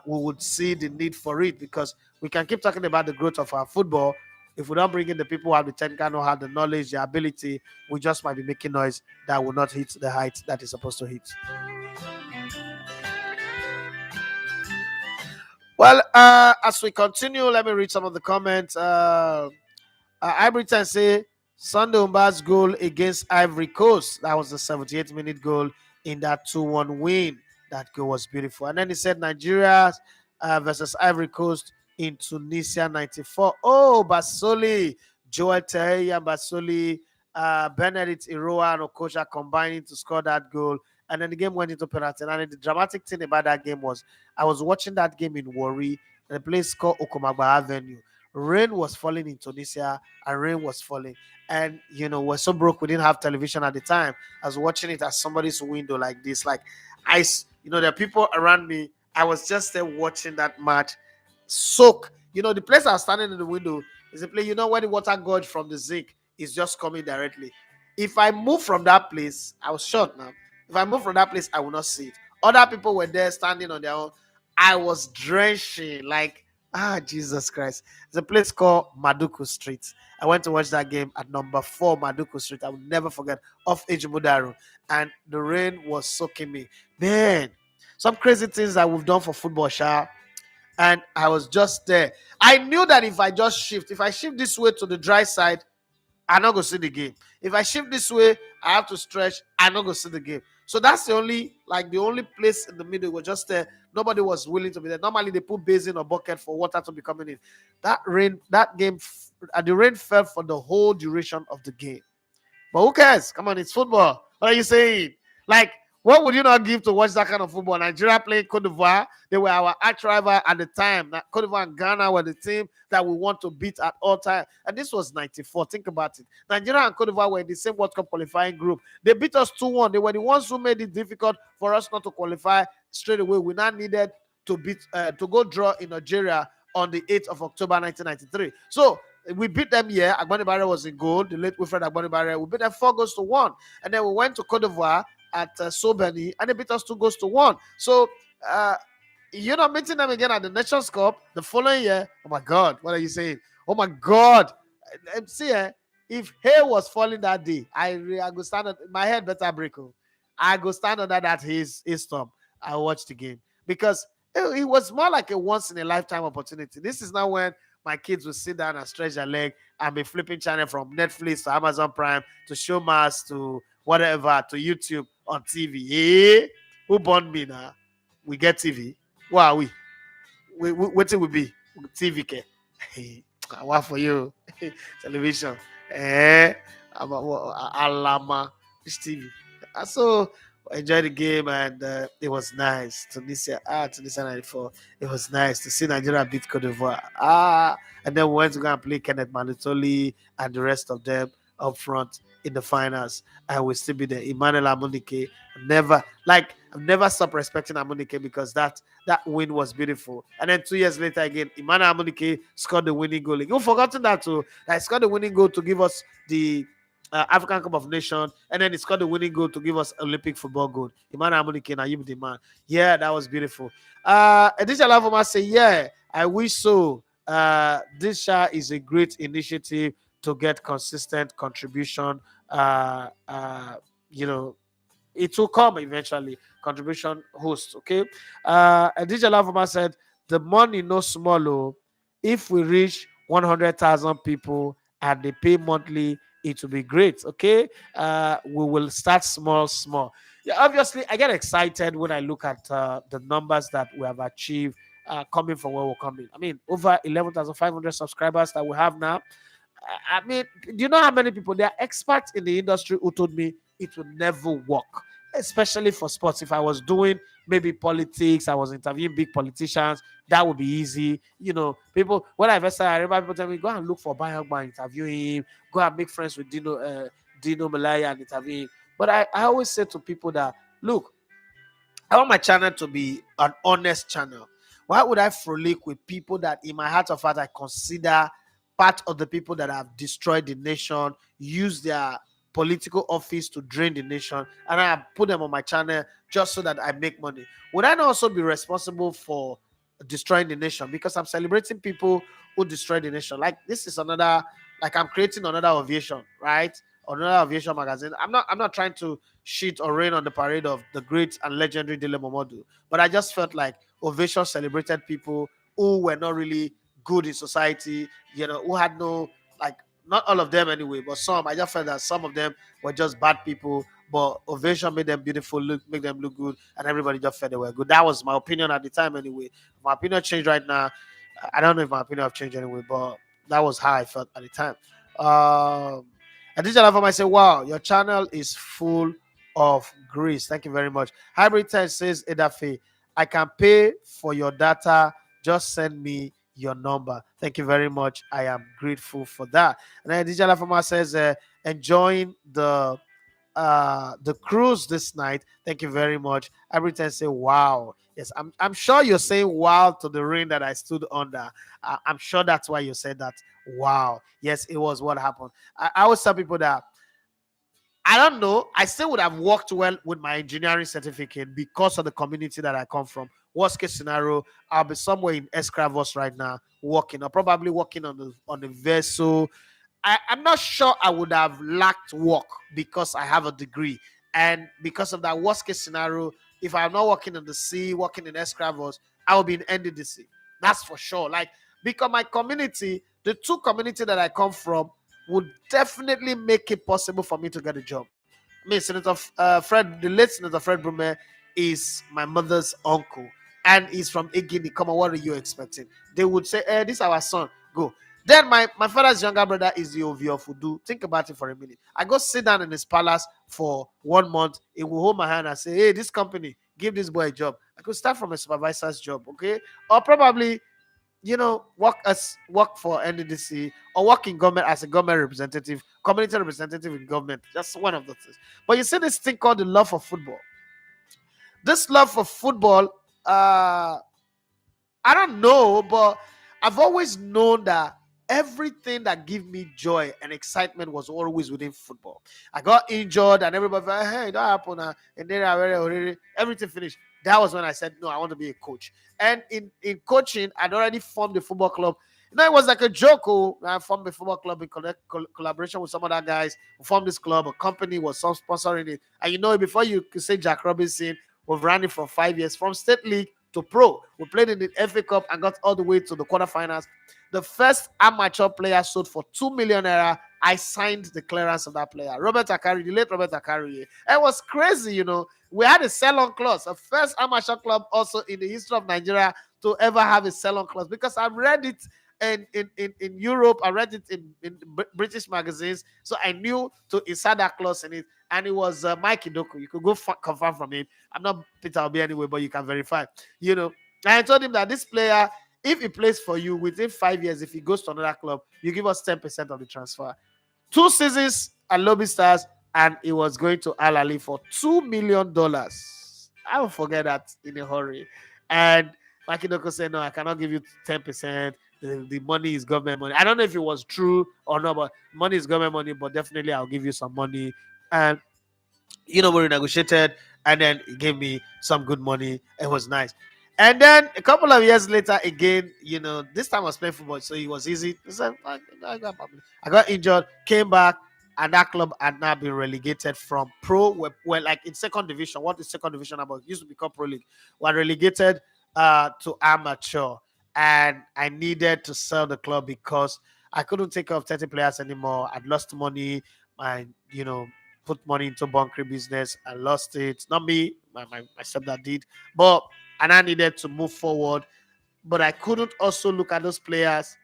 we would see the need for it, because we can keep talking about the growth of our football. If we don't bring in the people who have the technical know, have the knowledge, the ability, we just might be making noise that will not hit the height that is supposed to hit. Well, as we continue, let me read some of the comments. Ibriton say Sunday Umba's goal against Ivory Coast. That was the 78th-minute goal in that 2-1 win. That goal was beautiful. And then he said Nigeria versus Ivory Coast in Tunisia 94. Oh, Basoli, Joel Tehe and Basoli, Benedict Iroa and Okocha combining to score that goal. And then the game went into penalty. And the dramatic thing about that game was I was watching that game in Warri, in a place called Okomagba Avenue. Rain was falling in Tunisia and rain was falling. And, we're so broke, we didn't have television at the time. I was watching it at somebody's window like this, like ice. There are people around me. I was just there watching that match soak. The place I was standing in the window is a place, where the water gauge from the zinc is just coming directly. If I move from that place, I was short now. If I move from that place, I will not see it. Other people were there standing on their own. I was drenching like, Jesus Christ. There's a place called Maduku Street. I went to watch that game at number 4 Maduku Street. I will never forget, off Ejimudaru. And the rain was soaking me. Man, some crazy things that we've done for football, Sha. And I was just there. I knew that if I shift this way to the dry side, I'm not going to see the game. If I shift this way, I have to stretch, I'm not going to see the game. So that's the only place in the middle. We're just there. Nobody was willing to be there. Normally, they put basin or bucket for water to be coming in. The rain fell for the whole duration of the game. But who cares? Come on, it's football. What are you saying? Like, what would you not give to watch that kind of football? Nigeria playing Cote d'Ivoire. They were our arch rival at the time. Cote d'Ivoire and Ghana were the team that we want to beat at all time. And this was 94. Think about it. Nigeria and Cote d'Ivoire were in the same World Cup qualifying group. They beat us 2-1. They were the ones who made it difficult for us not to qualify straight away. We now needed to go draw in Nigeria on the 8th of October 1993. So we beat them here. Agbani Barre was in goal. The late Wilfred Agbani Barre. We beat them 4-1. And then we went to Cote d'Ivoire at Sobeni, and they beat us 2-1. So, meeting them again at the Nations Cup the following year. Oh my God, what are you saying? Oh my God. See, if hail was falling that day, I go stand on my head better break. I go stand under that his storm. I watch the game because it was more like a once in a lifetime opportunity. This is now when my kids will sit down and stretch their leg and be flipping channel from Netflix to Amazon Prime to Showmax to whatever to YouTube on TV. Hey, who born me now? We get TV. What are we? What it will be? TV care. Hey, what for you? Television. Alama. This TV. So enjoy the game, and it was nice. Tunisia 94. It was nice to see Nigeria beat Cote d'Ivoire. And then we went to go and play Kenneth Malutoli and the rest of them up front in the finals, and we still be there. Emmanuel Amunike, I've never stopped respecting Amunike because that win was beautiful. And then 2 years later again, Emmanuel Amunike scored the winning goal. You've forgotten that too. He scored the winning goal to give us the African Cup of Nations, and then he scored the winning goal to give us Olympic football gold. Emmanuel Amunike, now you be the man. Yeah, that was beautiful. Edisha Lavoma say, yeah, I wish so. This is a great initiative to get consistent contribution uh, uh, you know, it will come eventually. Contribution host, okay. DJ Lavoma said the money no small. Oh. If we reach 100,000 people and they pay monthly, it will be great. Okay, we will start small, small. Yeah, obviously, I get excited when I look at the numbers that we have achieved coming from where we're coming. I mean, over 11,500 subscribers that we have now. I mean, do you know how many people? There are experts in the industry who told me it will never work, especially for sports. If I was doing maybe politics, I was interviewing big politicians, that would be easy. You know, people, when I first started, I remember people telling me, go and look for Bayagba, interview him, go and make friends with Dino Malaya and interview him. But I always say to people that, look, I want my channel to be an honest channel. Why would I frolic with people that in my heart of heart I consider part of the people that have destroyed the nation, use their political office to drain the nation, and I put them on my channel just so that I make money? Would I not also be responsible for destroying the nation because I'm celebrating people who destroyed the nation? Like this is another, like I'm creating another Aviation, right? Another Aviation magazine. I'm not trying to shit or rain on the parade of the great and legendary Dele Momodu. But I just felt like Ovation celebrated people who were not really good in society, who had no, like, not all of them anyway, but some. I just felt that some of them were just bad people, but Ovation made them beautiful, make them look good, and everybody just felt they were good. That was my opinion at the time anyway. My opinion changed right now. I don't know if my opinion have changed anyway, but that was how I felt at the time. And this for I say, wow, your channel is full of grease. Thank you very much. Hybrid 10 says, Edafe, I can pay for your data. Just send me your number. Thank you very much. I am grateful for that. And then DJ Lafama says, enjoying the cruise this night. Thank you very much. Every time say wow. Yes, I'm sure you're saying wow to the rain that I stood under. I'm sure that's why you said that. Wow. Yes, it was what happened. I always tell people that I don't know. I still would have worked well with my engineering certificate because of the community that I come from. Worst case scenario, I'll be somewhere in Escravos right now working, or probably working on the vessel. I'm not sure I would have lacked work because I have a degree. And because of that worst case scenario, if I'm not working in the sea, working in Escravos, I will be in NDDC. That's for sure. Like, because my community, the two community that I come from, would definitely make it possible for me to get a job. I mean, the late Senator Fred Brume is my mother's uncle, and he's from Egini. Come on, what are you expecting? They would say, this is our son. Go. Then my father's younger brother is the Ovi of Udu. Think about it for a minute. I go sit down in his palace for 1 month. He will hold my hand and say, hey, this company, give this boy a job. I could start from a supervisor's job, okay? Or probably work for NDDC or work in government as a government representative, community representative in government. Just one of the things. But you see this thing called the love for football. This love for football, I don't know, but I've always known that everything that gave me joy and excitement was always within football. I got injured and everybody was like, hey, that happened. And then everything finished. That was when I said, no, I want to be a coach. And in coaching, I'd already formed a football club. It was like a joke. I formed a football club in collaboration with some other guys. We formed this club. A company was sponsoring it. And before you could say Jack Robinson, we've ran it for 5 years from state league to pro. We played in the FA Cup and got all the way to the quarterfinals. The first amateur player sold for 2 million naira. I signed the clearance of that player, Robert Akari, the late Robert Akari. It was crazy, We had a sell-on clause, the first amateur club also in the history of Nigeria to ever have a sell-on clause, because I've read it in Europe, I read it in British magazines, so I knew to insert that clause in it. And it was Mike Idoku. You could go confirm from him. I'm not Peter Obi anyway, but you can verify. And I told him that this player, if he plays for you within 5 years, if he goes to another club, you give us 10% of the transfer. 2 seasons at Lobby Stars, and he was going to Al Ali for $2 million. I will forget that in a hurry. And Mike Idoku said, no, I cannot give you 10%. The money is government money. I don't know if it was true or not, but money is government money, but definitely I'll give you some money. And we renegotiated, and then he gave me some good money. It was nice. And then a couple of years later, again, this time I was playing football, so it was easy. I got injured, came back. and that club had now been relegated from pro. We're like in second division. What is second division about? It used to be called pro league. We're relegated to amateur, and I needed to sell the club because I couldn't take care of 30 players anymore. I'd lost money. I, put money into bunkering business. I lost it. Not me, my stepdad did. But and I needed to move forward. But I couldn't also look at those players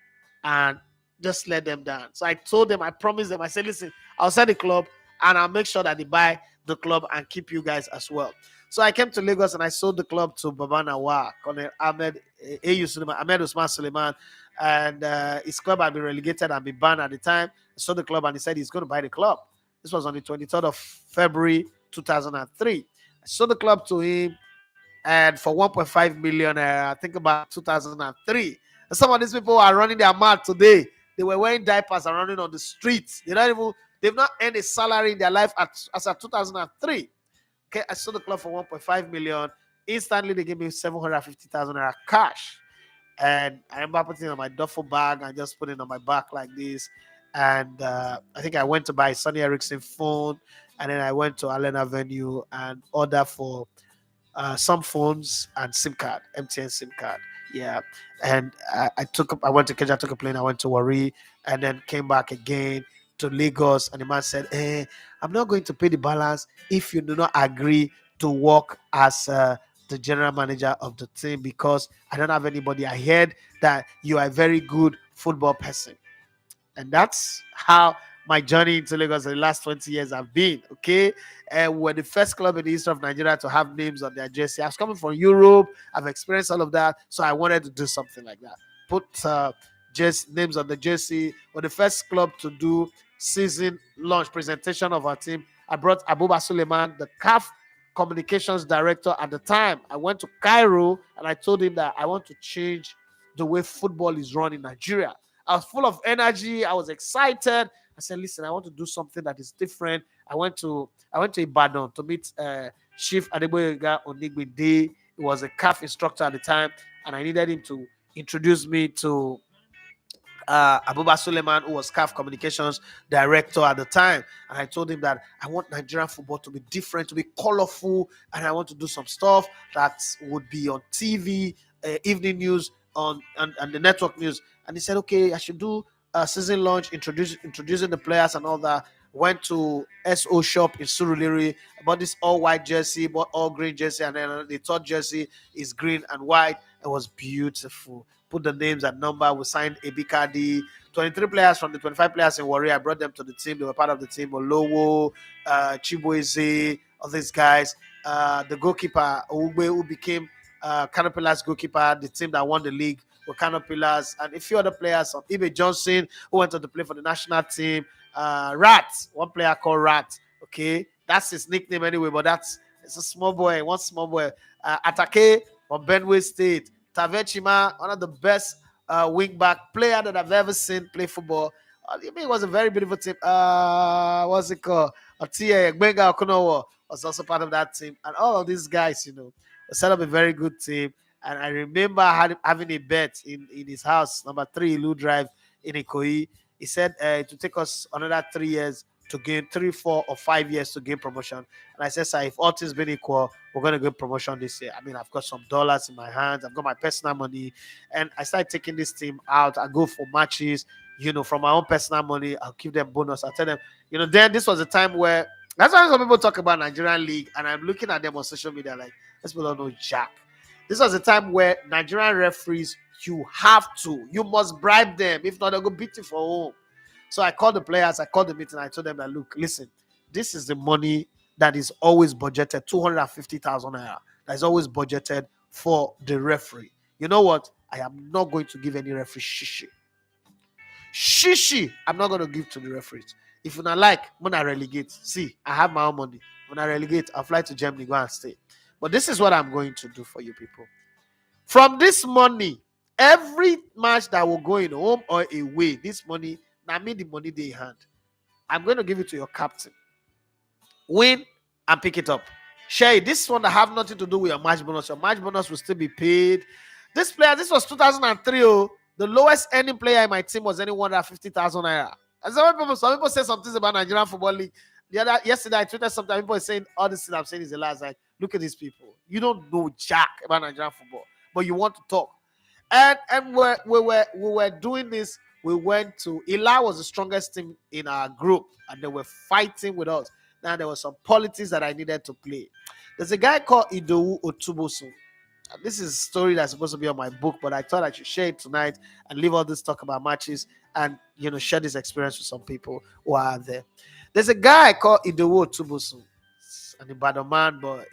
and just let them down. So I told them, I promised them, I said, listen, I'll sell the club and I'll make sure that they buy the club and keep you guys as well. So I came to Lagos and I sold the club to Baba Nawa, Colonel Ahmed Ahmed Usman Suleiman, and his club had been relegated and been banned at the time. I sold the club and he said he's going to buy the club. This was on the 23rd of February 2003. I sold the club to him and for 1.5 million, I think about 2003. And some of these people are running their mouth today. They were wearing diapers and running on the streets. They've not earned a salary in their life as at 2003. Okay, I sold the club for 1.5 million. Instantly, they gave me 750,000 naira cash. And I remember putting it on my duffel bag and just putting it on my back like this. And I think I went to buy a Sony Ericsson phone. And then I went to Allen Avenue and order for some phones and SIM card, MTN SIM card. Yeah. And I went to Kenya, took a plane, I went to Warri, and then came back again to Lagos. And the man said, I'm not going to pay the balance if you do not agree to work as the general manager of the team because I don't have anybody. I heard that you are a very good football person. And that's how my journey into Lagos in the last 20 years have been, okay? And we're the first club in the east of Nigeria to have names on their jersey. I was coming from Europe. I've experienced all of that. So I wanted to do something like that. Put names on the jersey. We're the first club to do season launch presentation of our team. I brought Abuba Suleiman, the CAF communications director at the time. I went to Cairo and I told him that I want to change the way football is run in Nigeria. I was full of energy. I was excited. I said, listen, I want to do something that is different. I went to Ibadan to meet Chief Adeboyega Onigbinde. He was a CAF instructor at the time, and I needed him to introduce me to Abuba Suleiman, who was CAF communications director at the time. And I told him that I want Nigerian football to be different, to be colorful, and I want to do some stuff that would be on TV, evening news, on the network news. And he said, okay, I should do season launch, introducing the players and all that. Went to SO shop in Surulere, bought this all white jersey, bought all green jersey, and then the third jersey is green and white. It was beautiful. Put the names and number. We signed Ebikadi. 23 players from the 25 players in Warri. I brought them to the team. They were part of the team. Olowo, Chibueze, all these guys. The goalkeeper, Ougbe, who became Canopilas goalkeeper, the team that won the league with Canopilas, and a few other players. Ibe Johnson, who went on to play for the national team. Rat, one player called Rat. Okay, that's his nickname anyway, but it's a small boy, one small boy. Atake from Benue State. Tavechima, one of the best wing back player that I've ever seen play football. It was a very beautiful team. What's it called? Atia Gbenga Okunowo was also part of that team, and all of these guys, set up a very good team. And I remember having a bet in his house, number 3 Ilu Drive in Ikoyi. He said it would take us another 3 years to gain 3, 4, or 5 years to gain promotion. And I said, sir, if all things being equal, we're going to get promotion this year. I mean, I've got some dollars in my hands. I've got my personal money. And I started taking this team out. I go for matches, from my own personal money. I'll give them bonus. I'll tell them, then this was a time where, that's why some people talk about Nigerian League. And I'm looking at them on social media like, these people don't know jack. This was a time where Nigerian referees, you must bribe them. If not, they'll go beat you for home. So I called the players, I called the meeting, I told them that, look, listen, this is the money that is always budgeted, 250,000 naira, that is always budgeted for the referee. You know what? I am not going to give any referee shishi. Shishi, I'm not going to give to the referees. If you not like, when I relegate, see, I have my own money. When I relegate, I'll fly to Germany, go and stay. But this is what I'm going to do for you people. From this money, every match that will go in home or away, this money, now me the money they hand. I'm going to give it to your captain. Win and pick it up. Share it. This one that have nothing to do with your match bonus. Your match bonus will still be paid. This was 2003. The lowest earning player in my team was only 150,000 naira. And some people say some things about Nigerian Football League. Yesterday I tweeted something. People are saying all this thing I'm saying is a lie. It's like, look at these people. You don't know jack about Nigerian football, but you want to talk. And we were doing this. We went to Ila was the strongest team in our group, and they were fighting with us. Now there was some politics that I needed to play. There's a guy called Idowu Otubosun. This is a story that's supposed to be on my book, but I thought I should share it tonight and leave all this talk about matches and share this experience with some people who are there. There's a guy called Idowu Otubosun, an Ibadan man, but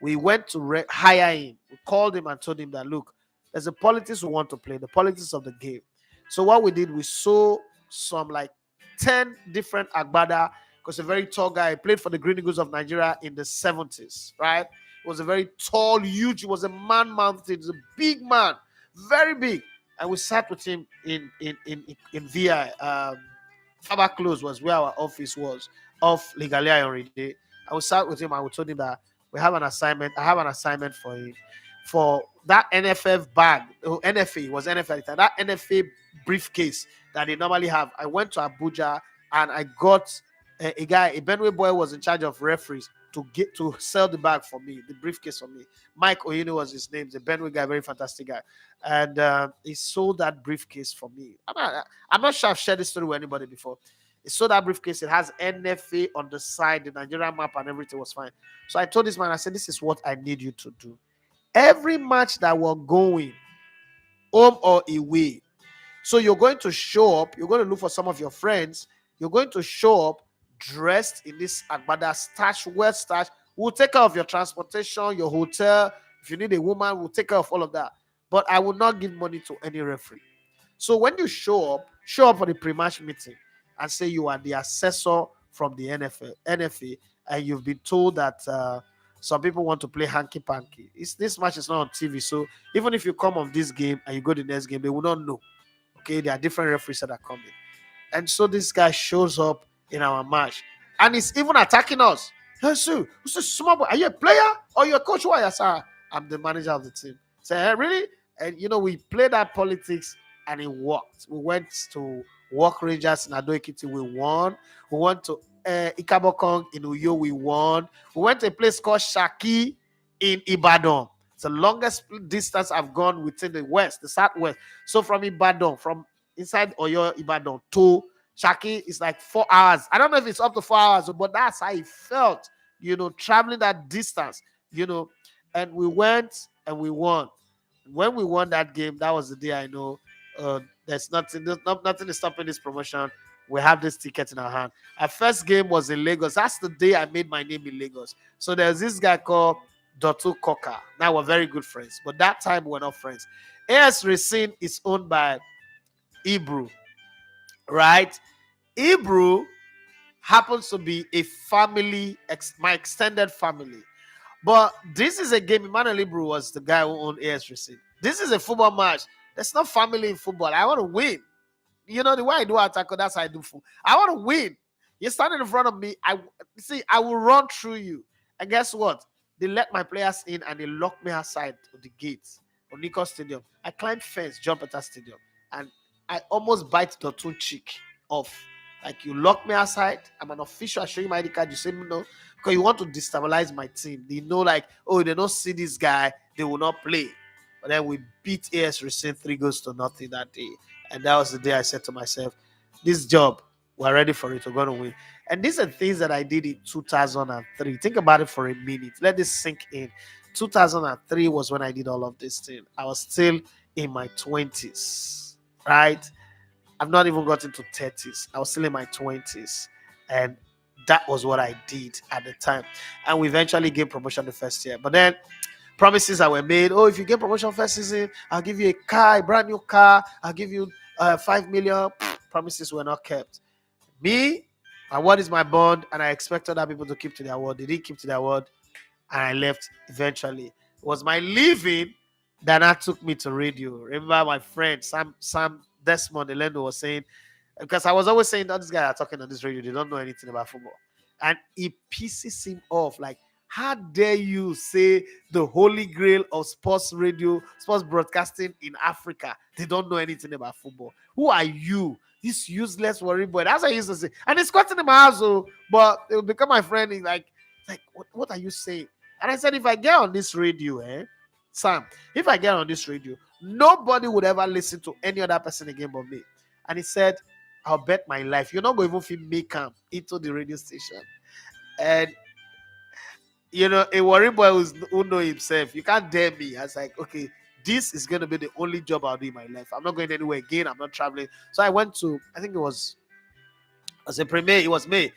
we went to hire him. We called him and told him that, look, there's a politics we want to play, the politics of the game. So what we did, we saw some like 10 different agbada, because a very tall guy. He played for the Green Eagles of Nigeria in the 70s, right? He was a very tall, huge. He was a man-mounted. He's a big man, very big. And we sat with him in VI. Faber Close was where our office was, off Legalia Yoride. I we sat with him and we told him that we have an assignment. I have an assignment for him for that NFF bag. NFA was NFA. That NFA briefcase that they normally have. I went to Abuja and I got a guy, a Benway boy was in charge of referees to sell the bag for me, the briefcase for me. Mike Oyino was his name, the Benway guy, very fantastic guy. And he sold that briefcase for me. I'm not sure I've shared this story with anybody before. He sold that briefcase. It has NFA on the side, the Nigerian map, and everything was fine. So I told this man, I said, this is what I need you to do. Every match that we're going, home or away, so you're going to show up, you're going to look for some of your friends, you're going to show up dressed in this agbada, starch, well starch. We'll take care of your transportation, your hotel. If you need a woman, we'll take care of all of that. But I will not give money to any referee. So when you show up for the pre-match meeting and say you are the assessor from the NFA, and you've been told that some people want to play hanky-panky. This match is not on TV, so even if you come on this game and you go to the next game, they will not know. Okay, there are different referees that are coming. And so this guy shows up in our match, and he's even attacking us. Hey, sir, who's this small boy? Are you a player or you a coach? Why, sir? I'm the manager of the team. Say, hey, really? And we played that politics, and it worked. We went to Walk Rangers in Ado Ekiti, we won. We went to Ikabokong in Uyo, we won. We went to a place called Shaki in Ibadan. It's the longest distance I've gone within the west, the southwest. So from Ibadan, from inside Oyo, Ibadan to Shaki is like 4 hours. I don't know if it's up to 4 hours, but that's how it felt, traveling that distance, and we went and we won. When we won that game, that was the day I know there's nothing is stopping this promotion. We have this ticket in our hand. Our first game was in Lagos. That's the day I made my name in Lagos. So there's this guy called Dotto Coca. Now we're very good friends, but that time we're not friends. AS Racing is owned by Ibru, right? Ibru happens to be a family, my extended family. But this is a game. Emmanuel Ibru was the guy who owned AS Racing. This is a football match. There's no family in football. I want to win. The way I do attack, that's how I do football. I want to win. You're standing in front of me. I will run through you. And guess what? They let my players in and they locked me outside of the gates of Nikos Stadium. I climbed fence, jump at that stadium, and I almost bite the two cheek off. Like, you lock me outside. I'm an official. I show you my ID card. You say no, because you want to destabilize my team. They know, like, oh, they don't see this guy, they will not play. But then we beat AS Racing 3-0 that day. And that was the day I said to myself, this job, we're ready for it. We're going to win. And these are things that I did in 2003. Think about it for a minute. Let this sink in. 2003 was when I did all of this thing. I was still in my 20s, right? I've not even gotten to 30s. I was still in my 20s. And that was what I did at the time. And we eventually gained promotion the first year. But then promises that were made. Oh, if you get promotion first season, I'll give you a car, a brand new car. I'll give you 5 million. Promises were not kept. Me, my word is my bond, and I expect other people to keep to their word. They didn't keep to their word, and I left eventually. It was my leaving that took me to radio. Remember my friend Sam Desmond Elendo was saying, because I was always saying that these guys are talking on this radio, they don't know anything about football. And it pisses him off. Like, how dare you say the holy grail of sports radio, sports broadcasting in Africa? They don't know anything about football. Who are you? this useless worry boy. That's what I used to say. And it's cutting in my house, oh, but it will become my friend. He's like, what are you saying? And I said, if I get on this radio, Sam, if I get on this radio, nobody would ever listen to any other person again but me. And he said, I'll bet my life you're not going to even fit me come into the radio station. And a worry boy who know himself, you can't dare me. I was like, okay, this is going to be the only job I'll do in my life. I'm not going anywhere again. I'm not traveling. So I went to, I think it was as a premier, it was May.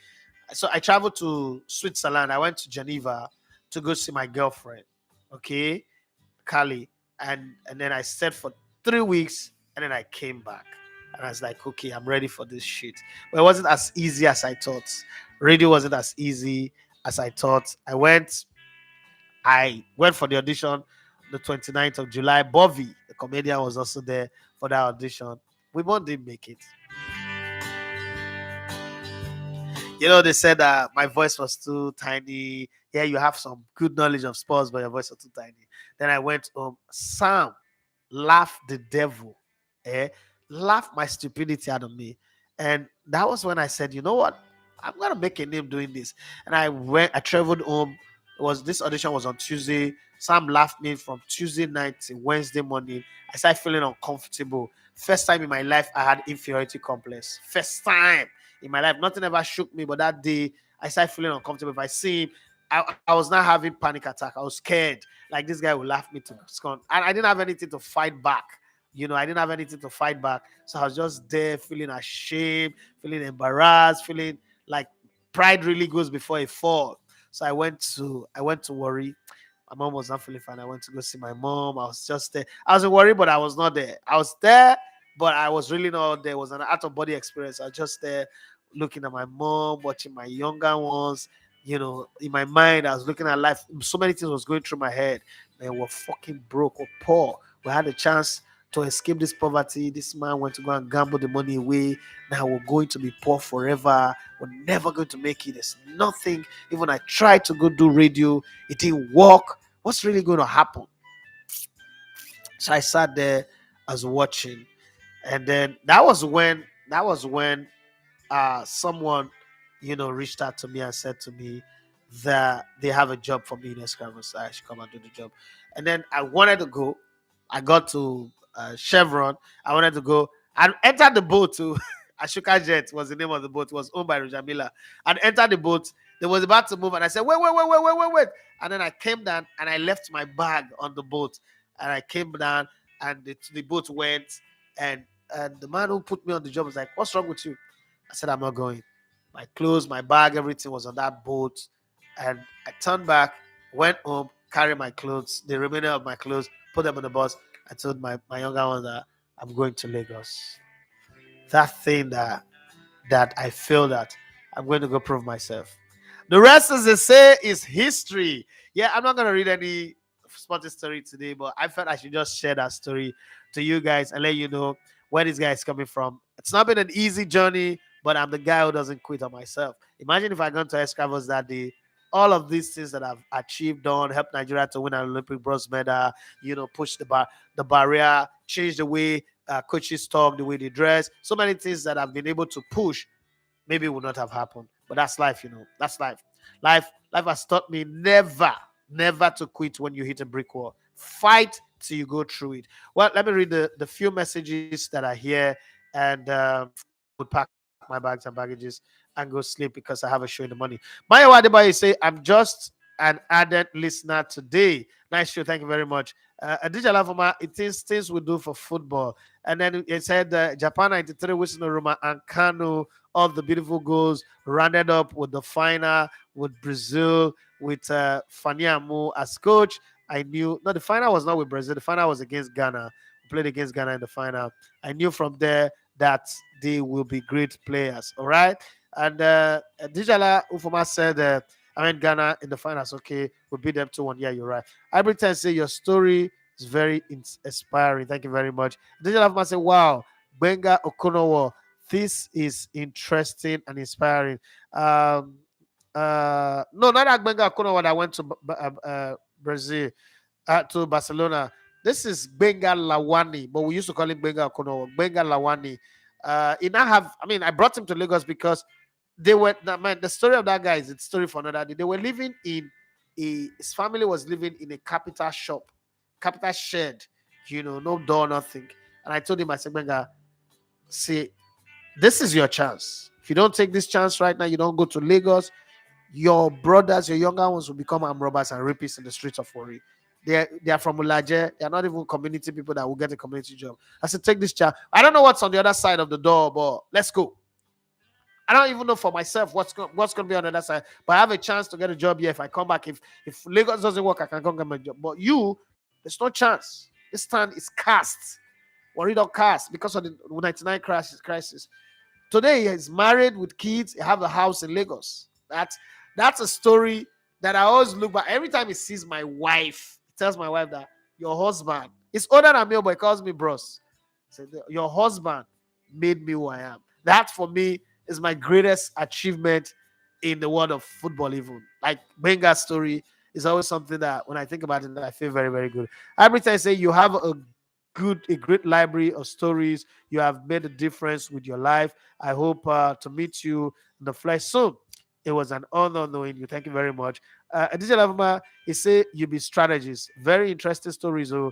So I traveled to Switzerland. I went to Geneva to go see my girlfriend, okay, Kali. And then I stayed for 3 weeks, and then I came back. And I was like, okay, I'm ready for this shit. But it wasn't as easy as I thought. Radio wasn't as easy as I thought. I went for the audition the 29th of July. Bobby, the comedian, was also there for that audition. We both didn't make it. They said that my voice was too tiny. Yeah, you have some good knowledge of sports, but your voice was too tiny. Then I went home. Sam laughed the devil, laughed my stupidity out of me. And that was when I said, you know what? I'm going to make a name doing this. And I traveled home. This audition was on Tuesday. Sam laughed me from Tuesday night to Wednesday morning. I started feeling uncomfortable. First time in my life, I had inferiority complex. First time in my life. Nothing ever shook me, but that day, I started feeling uncomfortable. If I see him, I was not having panic attack. I was scared. Like, this guy will laugh me to scorn. And I didn't have anything to fight back. I didn't have anything to fight back. So I was just there feeling ashamed, feeling embarrassed, feeling like pride really goes before a fall. So I went to worry. My mom was not feeling fine. I went to go see my mom. I was just there. I was worried, but I was not there. I was there, but I was really not there. It was an out-of-body experience. I was just there looking at my mom, watching my younger ones. In my mind, I was looking at life. So many things was going through my head. Man, we're fucking broke or poor. We had a chance to escape this poverty. This man went to go and gamble the money away. Now we're going to be poor forever. We're never going to make it. There's nothing. Even I tried to go do radio. It didn't work. What's really going to happen? So I sat there, I was watching. And then that was when someone, reached out to me and said to me that they have a job for me in Escravos. So I should come and do the job. And then I wanted to go. I got to Chevron. I wanted to go and entered the boat to Ashoka Jet was the name of the boat. It was owned by Rajamila. And entered the boat. They was about to move, and I said, wait. And then I came down and I left my bag on the boat. And I came down and the boat went. And the man who put me on the job was like, what's wrong with you? I said, I'm not going. My clothes, my bag, everything was on that boat. And I turned back, went home, carried my clothes, the remainder of my clothes, put them on the bus. I told my younger one that I'm going to Lagos. That thing that I feel that I'm going to go prove myself. The rest, as they say, is history. Yeah, I'm not going to read any sporting story today, but I felt I should just share that story to you guys and let you know where this guy is coming from. It's not been an easy journey, but I'm the guy who doesn't quit on myself. Imagine if I gone to Escravos that day, all of these things that I've achieved, helped Nigeria to win an Olympic bronze medal, push the barrier, change the way coaches talk, the way they dress, so many things that I've been able to push, maybe it would not have happened. But that's life, That's life. Life has taught me never to quit when you hit a brick wall. Fight till you go through it. Well, let me read the few messages that are here, and would pack my bags and baggages and go sleep because I have a show in the morning. Maya Wadebayi say, I'm just an ardent listener today. Nice show. Thank you very much. Adija Lavoma, it is things we do for football. And then it said Japan 93 Wisno Roma and Kano, all the beautiful goals rounded up with the final with Brazil, with Faniamu as coach. I knew, no, the final was not with Brazil. The final was against Ghana. We played against Ghana in the final. I knew from there that they will be great players. All right. And Dijala Ufoma said, I mean, Ghana in the finals. Okay, we beat them 2-1. Yeah, you're right. I pretend say your story is very inspiring. Thank you very much. Dijala Ufoma said, wow, Benga Okonowo, this is interesting and inspiring. No, not that Benga Okonowo that went to Brazil, to Barcelona. This is Benga Lawani, but we used to call him Benga Okonowo. Benga Lawani. He now have. I mean, I brought him to Lagos because they were. Man, the story of that guy is a story for another day. They were living in his family was living in a capital shop, capital shed. No door, nothing. And I told him, I said, Benga, see, this is your chance. If you don't take this chance right now, you don't go to Lagos, your brothers, your younger ones will become armed robbers and rapists in the streets of Warri. They are from Ulaje. They are not even community people that will get a community job. I said, take this chance. I don't know what's on the other side of the door, but let's go. I don't even know for myself what's going to be on the other side. But I have a chance to get a job here if I come back. If Lagos doesn't work, I can come get my job. But there's no chance. This time is cast. Warri don't cast because of the 99 crisis. Today he is married with kids. He have a house in Lagos. That's a story that I always look back. Every time he sees my wife, he tells my wife that your husband is older than me, but he calls me bros. He said, your husband made me who I am. That for me is my greatest achievement in the world of football. Even like Benga's story is always something that when I think about it, I feel very, very good. Every time I say you have a great library of stories. You have made a difference with your life. I hope to meet you in the flesh soon. It was an honor knowing you. Thank you very much. DJ Lavama, he said you be strategist. Very interesting stories. Oh,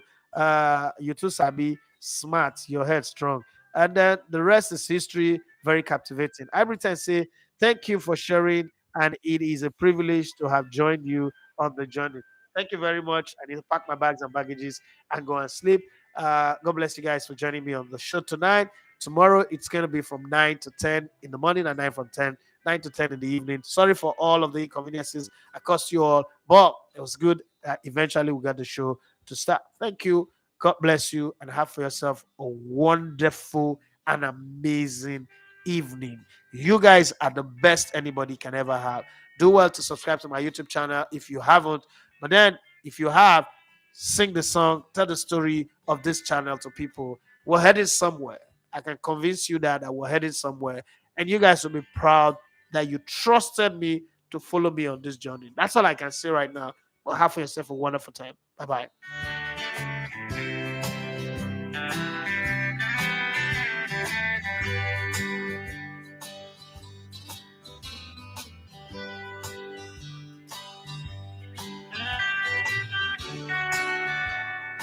you too sabi, smart, your head strong. And then the rest is history. Very captivating. Every time say thank you for sharing, and it is a privilege to have joined you on the journey. Thank you very much. I need to pack my bags and baggages and go and sleep. God bless you guys for joining me on the show tonight. Tomorrow it's going to be from 9 to 10 in the morning and 9 to 10 in the evening. Sorry for all of the inconveniences I caused you all, but it was good. Eventually we got the show to start. Thank you. God bless you and have for yourself a wonderful and amazing evening. You guys are the best anybody can ever have. Do well to subscribe to my YouTube channel if you haven't. But then if you have, sing the song, tell the story of this channel to people. We're headed somewhere. I can convince you that we're headed somewhere. And you guys will be proud that you trusted me to follow me on this journey. That's all I can say right now. Well, have for yourself a wonderful time. Bye-bye.